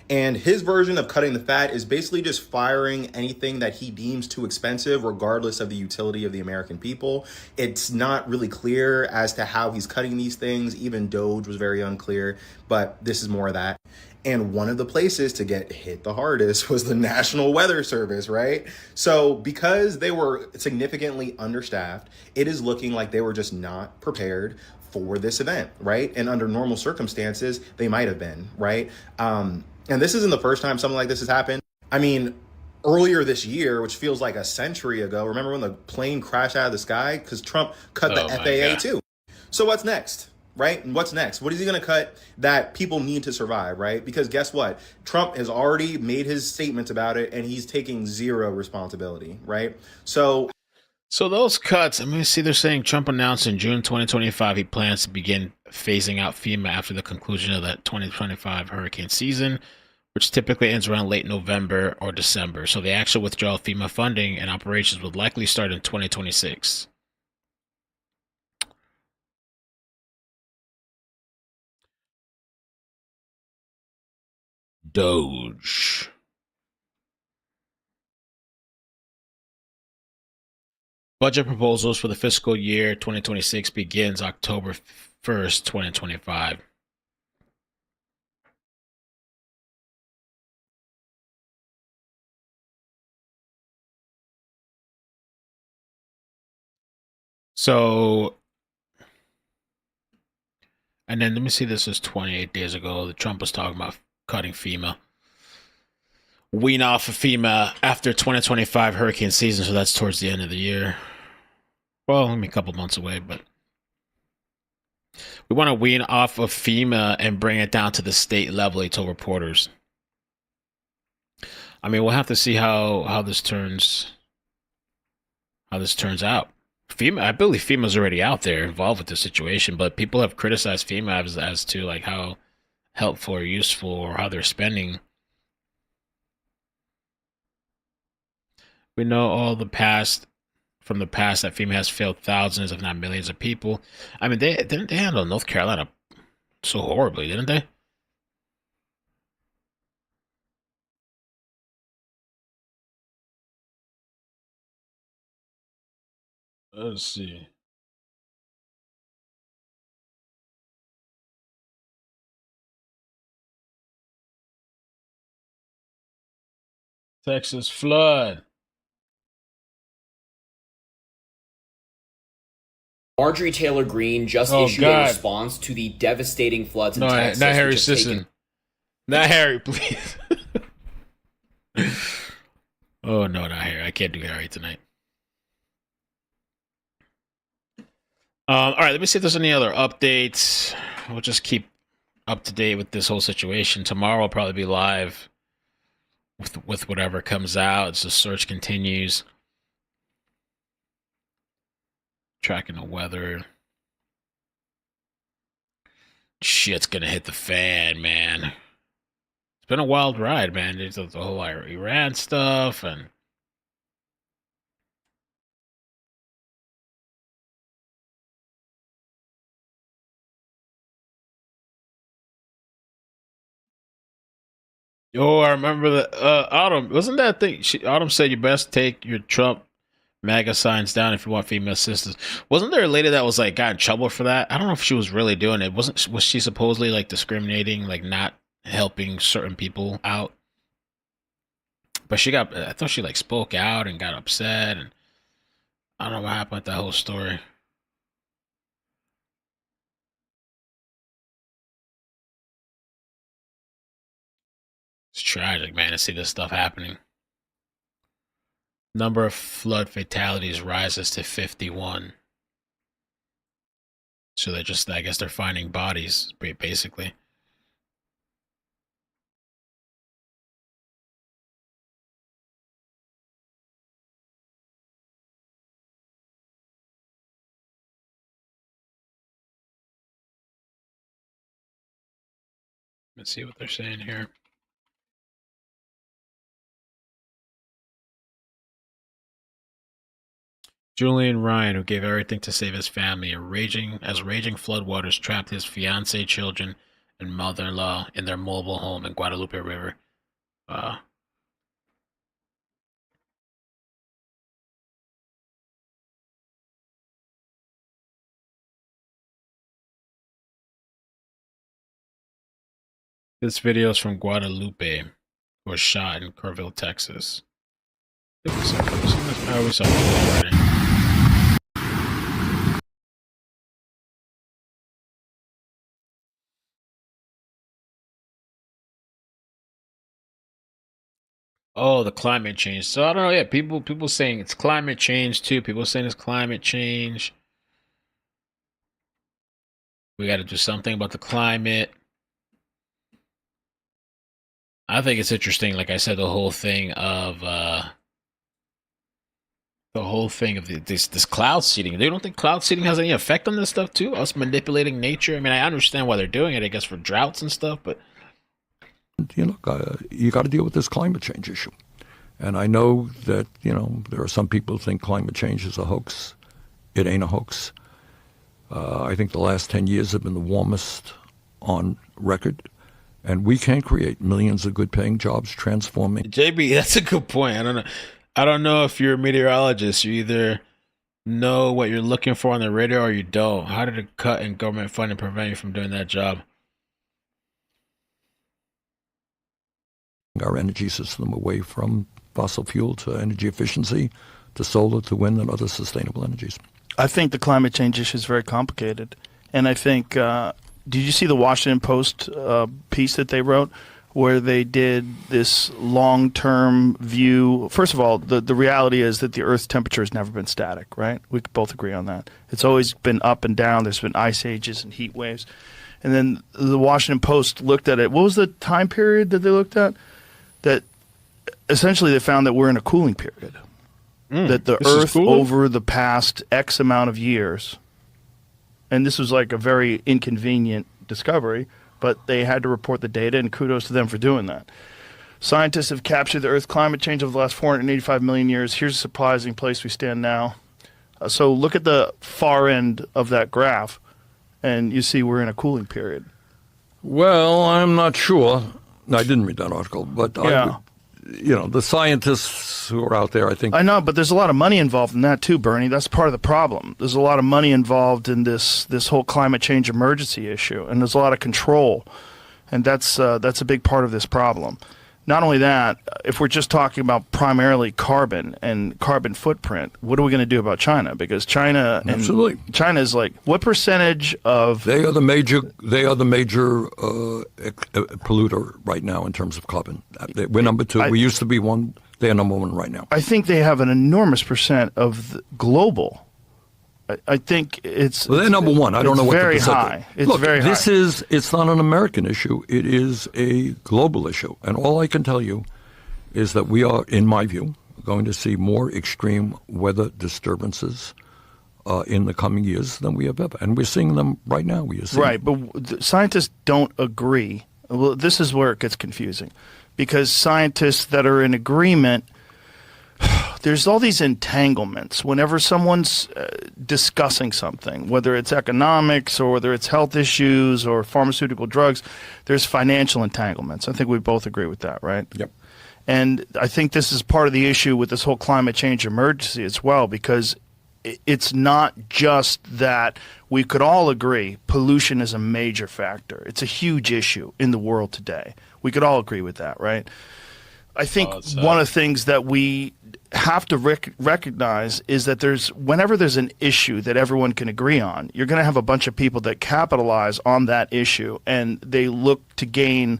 And his version of cutting the fat is basically just firing anything that he deems too expensive, regardless of the utility of the American people. It's not really clear as to how he's cutting these things. Even Doge was very unclear, but this is more of that. And one of the places to get hit the hardest was the National Weather Service, right? So because they were significantly understaffed, it is looking like they were just not prepared for this event, right? And under normal circumstances, they might have been, right? And this isn't the first time something like this has happened. I mean, earlier this year, which feels like a century ago, remember when the plane crashed out of the sky? Because Trump cut the FAA too. So what's next, right? And what's next? What is he going to cut that people need to survive, right? Because guess what? Trump has already made his statements about it, and he's taking zero responsibility, right? So those cuts, I mean, see, they're saying Trump announced in June 2025 he plans to begin phasing out FEMA after the conclusion of the 2025 hurricane season, which typically ends around late November or December. So the actual withdrawal of FEMA funding and operations would likely start in 2026. Doge. Budget proposals for the fiscal year 2026 begins October 1st, 2025. So, and then let me see, this is 28 days ago. Trump was talking about cutting FEMA. Wean off of FEMA after 2025 hurricane season, so that's towards the end of the year. Well, I mean, a couple months away, but we want to wean off of FEMA and bring it down to the state level, he told reporters. I mean, we'll have to see how this turns out. FEMA, I believe FEMA's already out there involved with the situation, but people have criticized FEMA as to like how helpful or useful or how they're spending. We know from the past that FEMA has failed thousands, if not millions of people. I mean, they handled North Carolina so horribly, didn't they? Let's see. Texas flood. Marjorie Taylor Greene just issued a response to the devastating floods in Texas. Not Harry Sisson. Not Harry, please. Oh, no, not Harry. I can't do Harry tonight. All right, let me see if there's any other updates. We'll just keep up to date with this whole situation. Tomorrow I'll probably be live with whatever comes out as the search continues. Tracking the weather. Shit's gonna hit the fan, man. It's been a wild ride, man. There's the whole Iran stuff and I remember that Autumn, wasn't that thing? Autumn said you best take your Trump MAGA signs down if you want female assistance. Wasn't there a lady that was like got in trouble for that? I don't know if she was really doing it. Was she supposedly like discriminating, like not helping certain people out? But I thought she like spoke out and got upset, and I don't know what happened with that whole story. It's tragic, man, to see this stuff happening. Number of flood fatalities rises to 51. So I guess they're finding bodies, basically. Let's see what they're saying here. Julian Ryan, who gave everything to save his family, raging floodwaters trapped his fiancée, children, and mother-in-law in their mobile home in Guadalupe River. This video is from Guadalupe, who was shot in Kerrville, Texas. I always saw this already. Oh, the climate change. So I don't know. Yeah, people saying it's climate change too. People saying it's climate change. We got to do something about the climate. I think it's interesting. Like I said, the whole thing of this cloud seeding. They don't think cloud seeding has any effect on this stuff too? Us manipulating nature. I mean, I understand why they're doing it. I guess for droughts and stuff, but. You got to deal with this climate change issue. And I know that, there are some people who think climate change is a hoax. It ain't a hoax. I think the last 10 years have been the warmest on record. And we can create millions of good-paying jobs transforming. JB, that's a good point. I don't know if you're a meteorologist. You either know what you're looking for on the radar or you don't. How did a cut in government funding prevent you from doing that job? Our energy system away from fossil fuel to energy efficiency, to solar, to wind, and other sustainable energies. I think the climate change issue is very complicated. And I think, did you see the Washington Post piece that they wrote where they did this long-term view? First of all, the reality is that the Earth's temperature has never been static, right? We could both agree on that. It's always been up and down. There's been ice ages and heat waves. And then the Washington Post looked at it. What was the time period that they looked at? That essentially they found that we're in a cooling period. That the Earth over the past X amount of years, and this was like a very inconvenient discovery, but they had to report the data, and kudos to them for doing that. Scientists have captured the Earth's climate change over the last 485 million years. Here's a surprising place we stand now. So look at the far end of that graph, and you see we're in a cooling period. Well, I'm not sure. I didn't read that article, but yeah. The scientists who are out there, I think. I know, but there's a lot of money involved in that too, Bernie. That's part of the problem. There's a lot of money involved in this whole climate change emergency issue, and there's a lot of control, and that's a big part of this problem. Not only that, if we're just talking about primarily carbon and carbon footprint, what are we going to do about China? Because China is like, what percentage of they are the major polluter right now in terms of carbon. We're number 2. We used to be 1. They are number 1 right now. I think they have an enormous percent of the global. I think it's they're number 1. I don't know what the very percentage. high. It's Look, very high. It's not an American issue. It is a global issue, and all I can tell you is that we are, in my view, going to see more extreme weather disturbances in the coming years than we have ever, and we're seeing them right now. Right, but scientists don't agree. Well, this is where it gets confusing, because scientists that are in agreement. There's all these entanglements whenever someone's discussing something, whether it's economics or whether it's health issues or pharmaceutical drugs, there's financial entanglements. I think we both agree with that, right? Yep. And I think this is part of the issue with this whole climate change emergency as well, because it's not just that we could all agree pollution is a major factor. It's a huge issue in the world today. We could all agree with that, right? I think one of the things that we have to recognize is that whenever there's an issue that everyone can agree on, you're going to have a bunch of people that capitalize on that issue, and they look to gain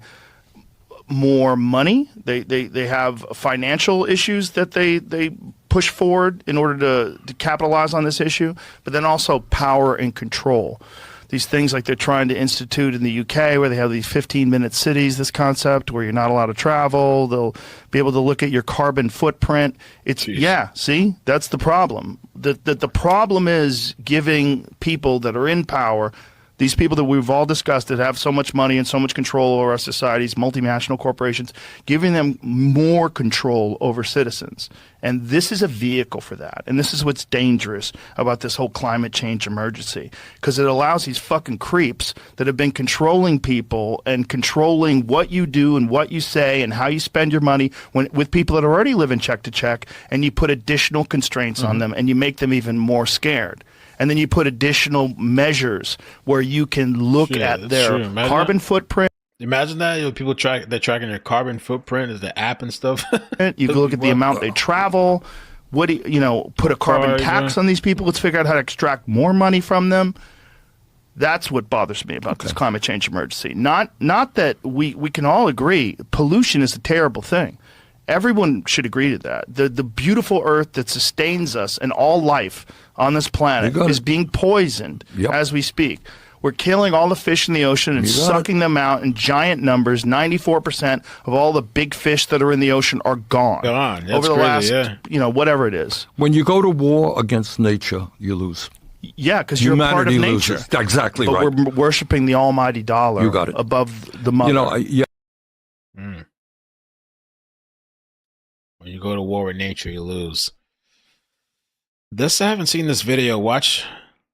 more money. They have financial issues that they push forward in order to capitalize on this issue, but then also power and control. These things like they're trying to institute in the UK where they have these 15-minute cities, this concept where you're not allowed to travel. They'll be able to look at your carbon footprint. See, that's the problem. The problem is giving people that are in power, these people that we've all discussed that have so much money and so much control over our societies, multinational corporations, giving them more control over citizens. And this is a vehicle for that. And this is what's dangerous about this whole climate change emergency, because it allows these fucking creeps that have been controlling people and controlling what you do and what you say and how you spend your money with people that are already living check to check, and you put additional constraints on them and you make them even more scared. And then you put additional measures where you can look at their carbon footprint. Imagine that, people they're tracking their carbon footprint as the app and stuff. You can look at the amount they travel. What do put a carbon tax on these people? Let's figure out how to extract more money from them. That's what bothers me about this climate change emergency. Not that we can all agree pollution is a terrible thing. Everyone should agree to that. The beautiful earth that sustains us and all life on this planet is being poisoned as we speak. We're killing all the fish in the ocean and sucking them out in giant numbers. 94% of all the big fish that are in the ocean are gone. That's over the crazy, last, whatever it is. When you go to war against nature, you lose. Yeah, because you're a part of nature. Loses. Exactly but right. We're worshiping the almighty dollar above the mother. When you go to war with nature, you lose. I haven't seen this video. Watch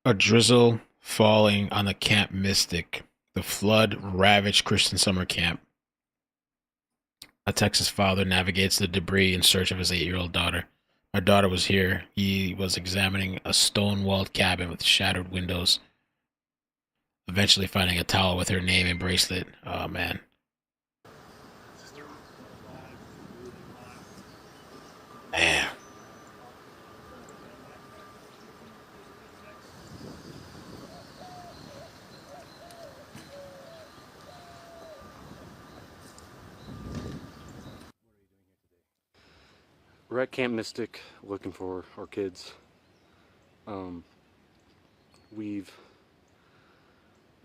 a drizzle falling on the Camp Mystic. The flood ravaged Christian summer camp. A Texas father navigates the debris in search of his 8-year-old daughter. My daughter was here. He was examining a stone-walled cabin with shattered windows. Eventually finding a towel with her name and bracelet. Oh, man. Man. We're at Camp Mystic looking for our kids. We've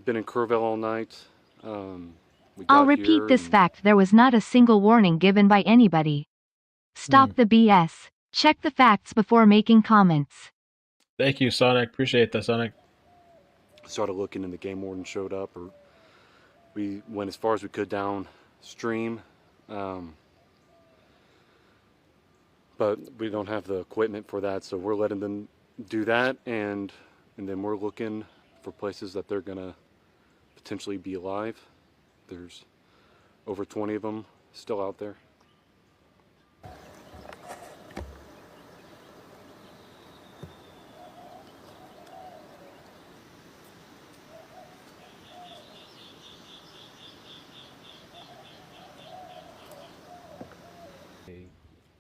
been in Kerrville all night. I'll repeat this fact: there was not a single warning given by anybody. Stop the BS. Check the facts before making comments. Thank you, Sonic. Appreciate that, Sonic. Started looking and the game warden showed up, or we went as far as we could downstream. But we don't have the equipment for that, so we're letting them do that, and then we're looking for places that they're gonna potentially be alive. There's over 20 of them still out there.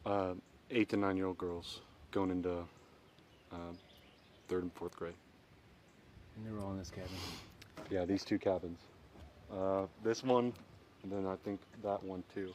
Uh, 8 to 9-year-old girls going into 3rd and 4th grade. And they were all in this cabin? Yeah, these 2 cabins. This one, and then I think that one too.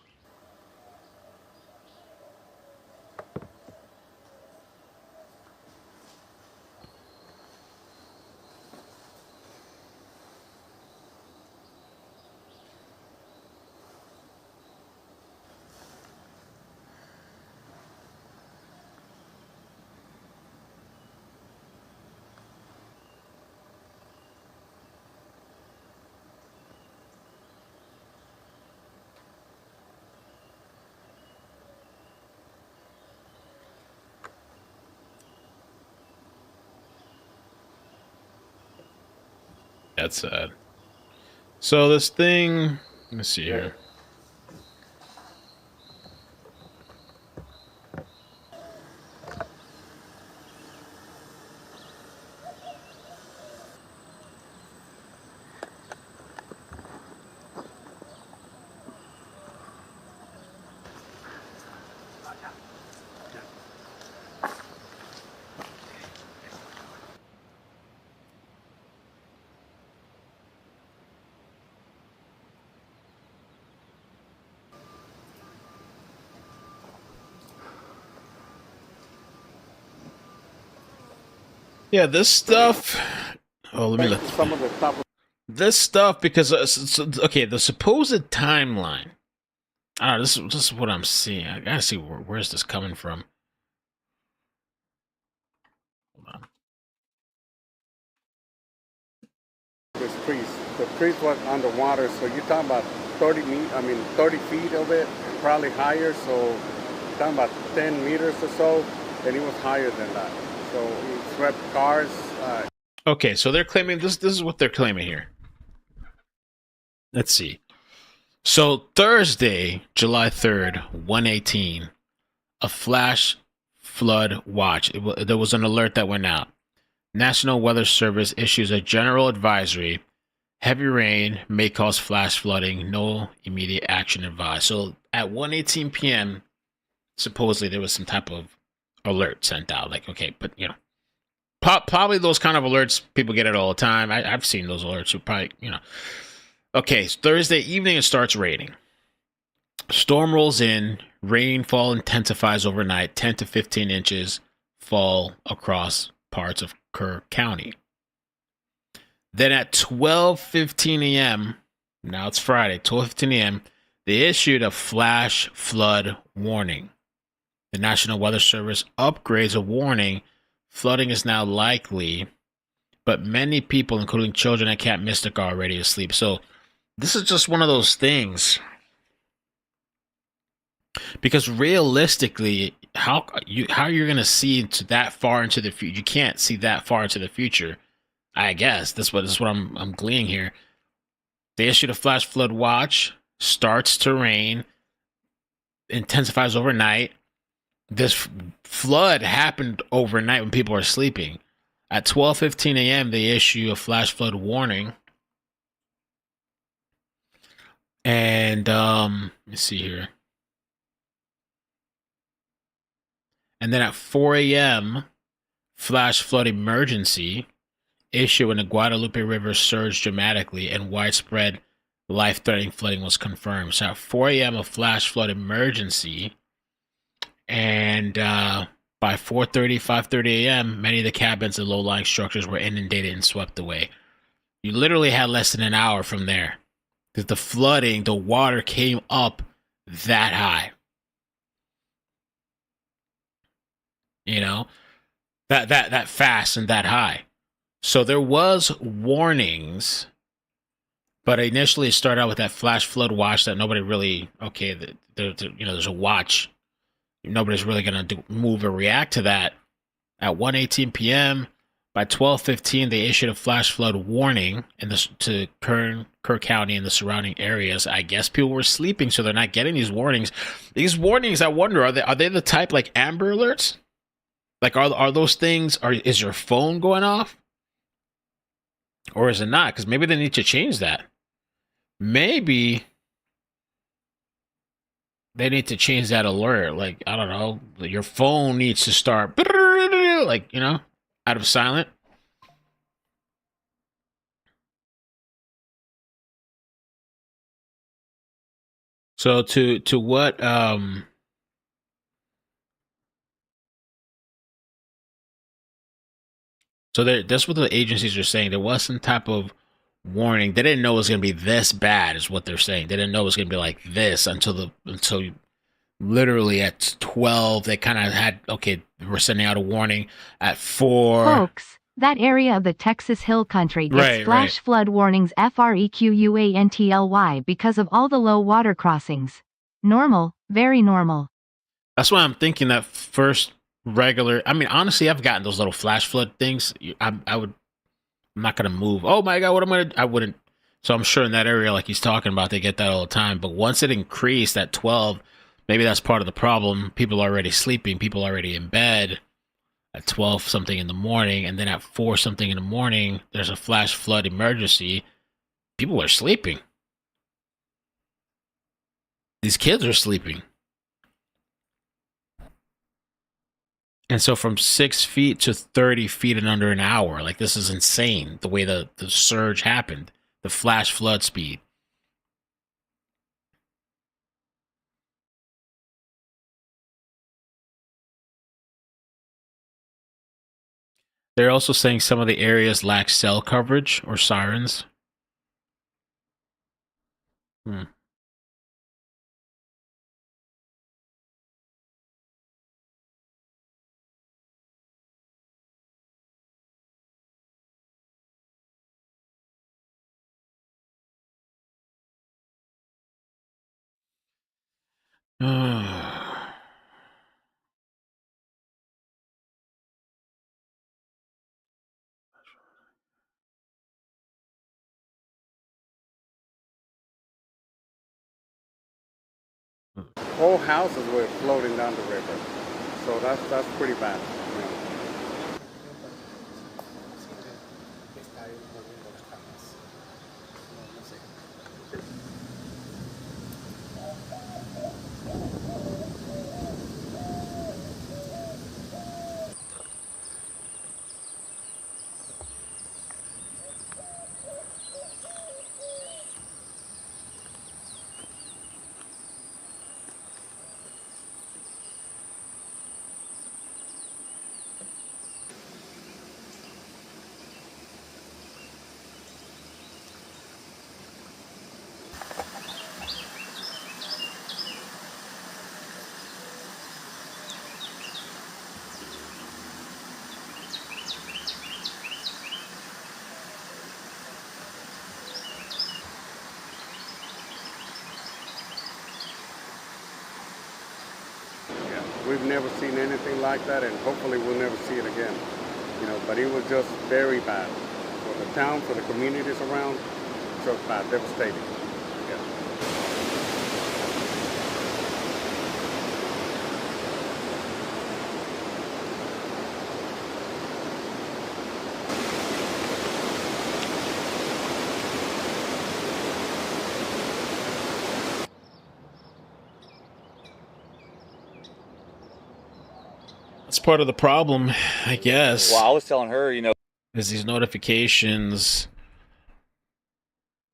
That's sad. So this thing, let me see here. Yeah, this stuff. Oh, let me look. Some of the top. This stuff, because okay, the supposed timeline. I don't know. This is what I'm seeing. I gotta see where's this coming from. Hold on. There's trees. The trees was underwater, so you're talking about 30 feet of it, probably higher. So you're talking about 10 meters or so, and it was higher than that. So it swept cars. Okay, so they're claiming this. This is what they're claiming here. Let's see. So Thursday, July 3rd, 1:18, a flash flood watch. There was an alert that went out. National Weather Service issues a general advisory. Heavy rain may cause flash flooding. No immediate action advised. So at 1:18 p.m., supposedly there was some type of alert sent out. Like, okay, but you know, probably those kind of alerts, people get it all the time. I've seen those alerts. You probably, you know. Okay, so Thursday evening, it starts raining. Storm rolls in. Rainfall intensifies overnight. 10 to 15 inches fall across parts of Kerr County. Then at 12:15 a.m., now it's Friday, 12:15 a.m., they issued a flash flood warning. The National Weather Service upgrades a warning. Flooding is now likely, but many people, including children at Camp Mystic, are already asleep. So this is just one of those things. Because realistically, how you're going to see into that far into the future? You can't see that far into the future. I guess this is what I'm gleaning here. They issued a flash flood watch. Starts to rain. Intensifies overnight. This flood happened overnight when people are sleeping. At 12:15 a.m., they issue a flash flood warning. And let me see here. And then at 4 a.m., flash flood emergency issue when the Guadalupe River surged dramatically and widespread life-threatening flooding was confirmed. So at 4 a.m., a flash flood emergency. And by 4:30, 5:30 a.m., many of the cabins and low-lying structures were inundated and swept away. You literally had less than an hour from there. Because the flooding, the water came up that high. You know, that fast and that high. So there was warnings, but initially it started out with that flash flood watch that nobody really, there's a watch. Nobody's really going to move or react to that. At 1:18 p.m., by 12:15, they issued a flash flood warning to Kerr County and the surrounding areas. I guess people were sleeping, so they're not getting these warnings. These warnings, I wonder, are they the type like Amber Alerts? Like, are those things? Is your phone going off, or is it not? Because maybe they need to change that. Maybe they need to change that alert. Like, I don't know, your phone needs to start like, out of silent. So to what so that's what the agencies are saying. There was some type of warning. They didn't know it was going to be this bad, is what they're saying. They didn't know it was going to be like this until literally at 12 they kind of had, we're sending out a warning at 4. Folks, that area of the Texas Hill Country gets flash flood warnings frequently because of all the low water crossings. Normal, very normal. That's why I'm thinking that first regular, I mean, honestly, I've gotten those little flash flood things. I'm not going to move. Oh my God, what am I going to do? I wouldn't. So I'm sure in that area, like he's talking about, they get that all the time. But once it increased at 12, maybe that's part of the problem. People are already sleeping. People are already in bed at 12 something in the morning. And then at 4 something in the morning, there's a flash flood emergency. People are sleeping. These kids are sleeping. And so from 6 feet to 30 feet in under an hour, like, this is insane, the way the surge happened, the flash flood speed. They're also saying some of the areas lack cell coverage or sirens. Whole houses were floating down the river, so that's pretty bad. We've never seen anything like that, and hopefully we'll never see it again. But it was just very bad for the town, for the communities around. Just bad, devastating. That's part of the problem, I guess. Well, I was telling her, is these notifications,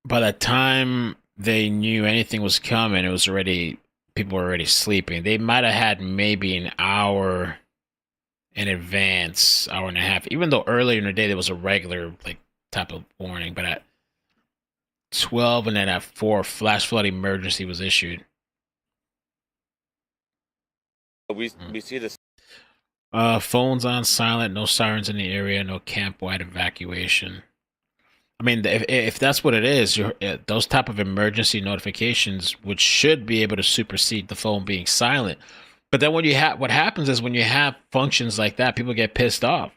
by the time they knew anything was coming, it was already, people were already sleeping. They might have had maybe an hour in advance, hour and a half, even though earlier in the day there was a regular like type of warning, but at 12 and then at 4, flash flood emergency was issued. We see this. Phones on silent, no sirens in the area, no camp-wide evacuation. I mean, if that's what it is, those type of emergency notifications should be able to supersede the phone being silent. But then what happens is when you have functions like that, people get pissed off.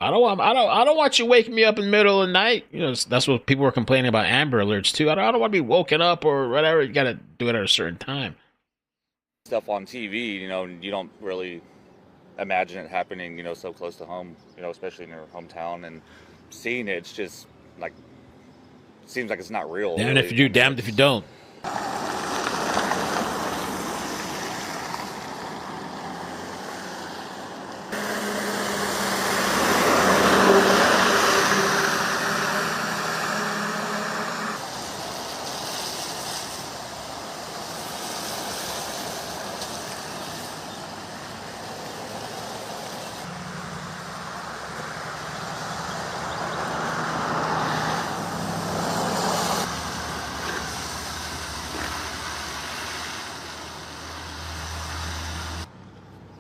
I don't want you waking me up in the middle of the night. You know, that's what people were complaining about Amber Alerts too. I don't want to be woken up or whatever. You got to do it at a certain time. Stuff on TV, you know, you don't really imagine it happening, you know, so close to home, you know, especially in your hometown, and seeing it's just like, seems like it's not real. And really. If you do, damned if you don't.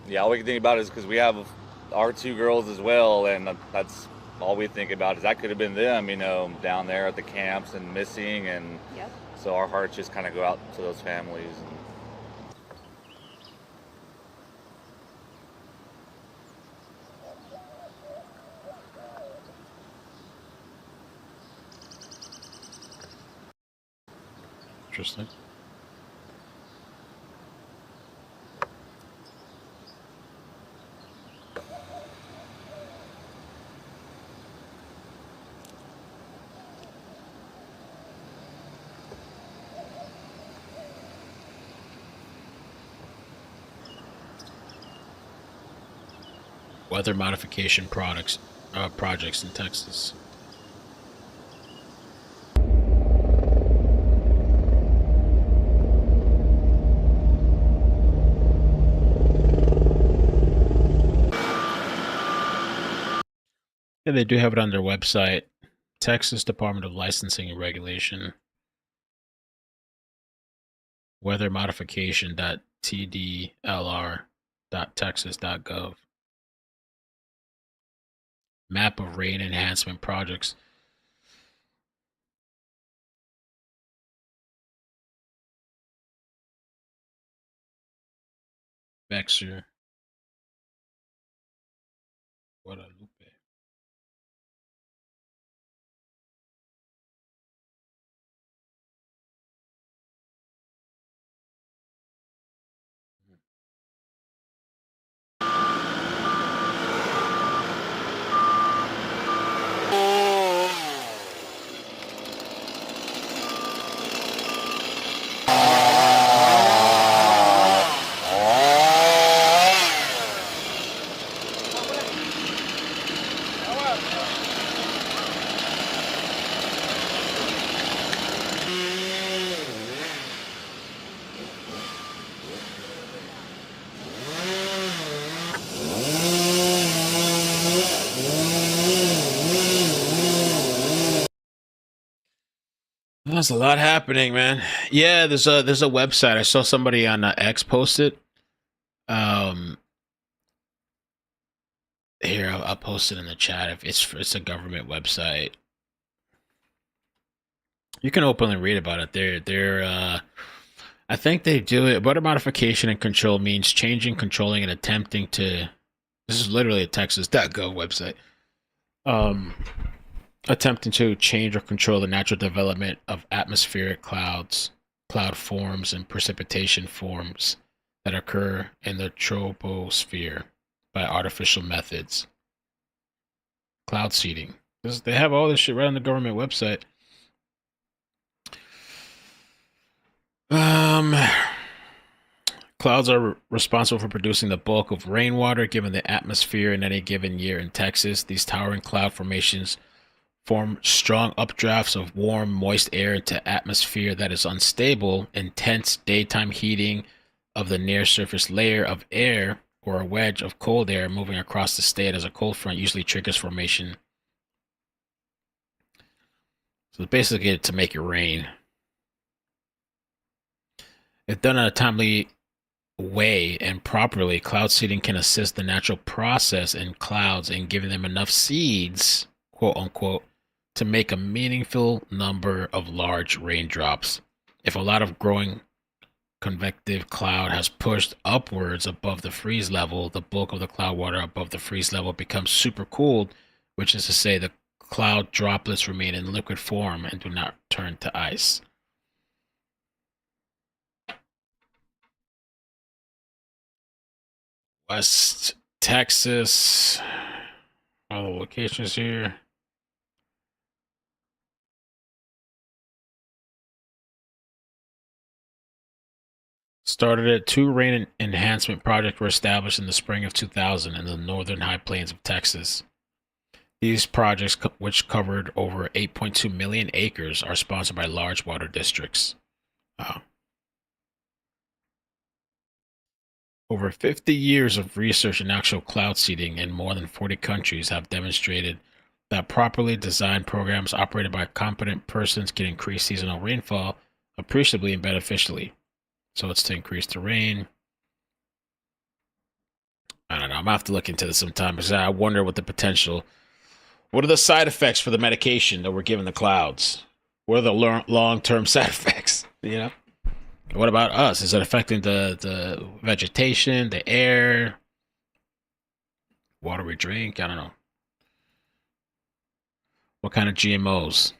Yeah, all we can think about is because we have our 2 girls as well, and that's all we think about is that could have been them, you know, down there at the camps and missing, and so our hearts just kind of go out to those families. Interesting. Weather modification projects in Texas. Yeah, they do have it on their website. Texas Department of Licensing and Regulation. Weather modification.tdlr.texas.gov. Map of rain enhancement projects. Bexar. Guadalupe. There's a lot happening, man. Yeah, there's a website. I saw somebody on X post it. Here, I'll post it in the chat. If it's a government website, you can openly read about it. They're I think they do it. Weather modification and control means changing, controlling, and attempting to. This is literally a Texas.gov website. Attempting to change or control the natural development of atmospheric clouds, cloud forms, and precipitation forms that occur in the troposphere by artificial methods. Cloud seeding. They have all this shit right on the government website. Clouds are responsible for producing the bulk of rainwater given the atmosphere in any given year in Texas. These towering cloud formations form strong updrafts of warm, moist air into atmosphere that is unstable. Intense daytime heating of the near-surface layer of air or a wedge of cold air moving across the state as a cold front usually triggers formation. So it's basically to make it rain. If done in a timely way and properly, cloud seeding can assist the natural process in clouds in giving them enough seeds, quote unquote, to make a meaningful number of large raindrops. If a lot of growing convective cloud has pushed upwards above the freeze level, the bulk of the cloud water above the freeze level becomes supercooled, which is to say the cloud droplets remain in liquid form and do not turn to ice. West Texas. All the locations here. Started at 2 rain enhancement projects were established in the spring of 2000 in the northern high plains of Texas. These projects, which covered over 8.2 million acres, are sponsored by large water districts. Over 50 years of research in actual cloud seeding in more than 40 countries have demonstrated that properly designed programs operated by competent persons can increase seasonal rainfall appreciably and beneficially. So it's to increase the rain. I don't know. I'm going to have to look into this sometime because I wonder what are the side effects for the medication that we're giving the clouds? What are the long-term side effects? You know? What about us? Is it affecting the vegetation, the air, water we drink? I don't know. What kind of GMOs?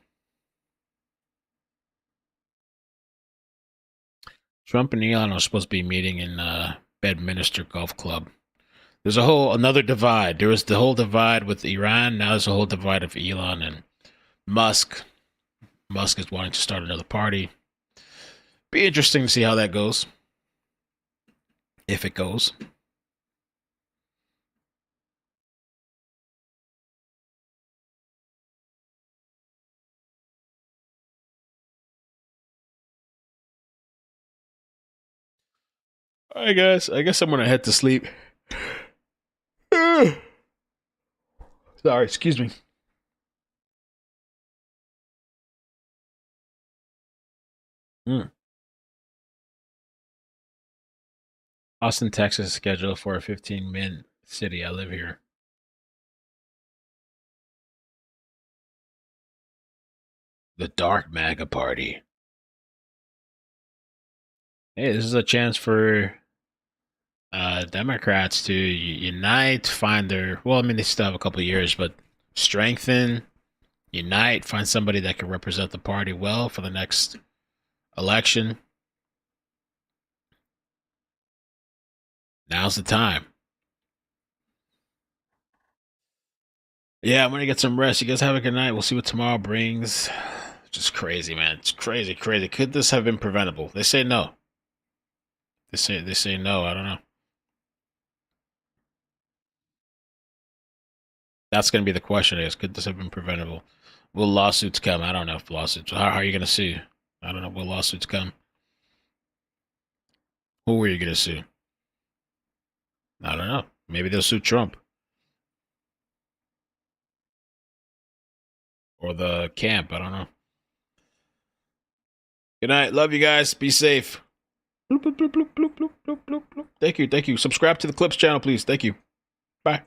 Trump and Elon are supposed to be meeting in Bedminster Golf Club. There's another divide. There was the whole divide with Iran. Now there's a whole divide of Elon and Musk. Musk is wanting to start another party. Be interesting to see how that goes. If it goes. All right, guys. I guess I'm going to head to sleep. Sorry, excuse me. Austin, Texas is scheduled for a 15-minute city. I live here. The Dark MAGA Party. Hey, this is a chance for Democrats to unite, find their... Well, I mean, they still have a couple of years, but strengthen, unite, find somebody that can represent the party well for the next election. Now's the time. Yeah, I'm going to get some rest. You guys have a good night. We'll see what tomorrow brings. Just crazy, man. It's crazy, crazy. Could this have been preventable? They say no. They say no. I don't know. That's going to be the question, I guess. Could this have been preventable? Will lawsuits come? I don't know if lawsuits... How are you going to sue? I don't know. Will lawsuits come? Who are you going to sue? I don't know. Maybe they'll sue Trump. Or the camp. I don't know. Good night. Love you guys. Be safe. Bloop, bloop, bloop, bloop, bloop, bloop, bloop, bloop. Thank you. Thank you. Subscribe to the Clips channel, please. Thank you. Bye.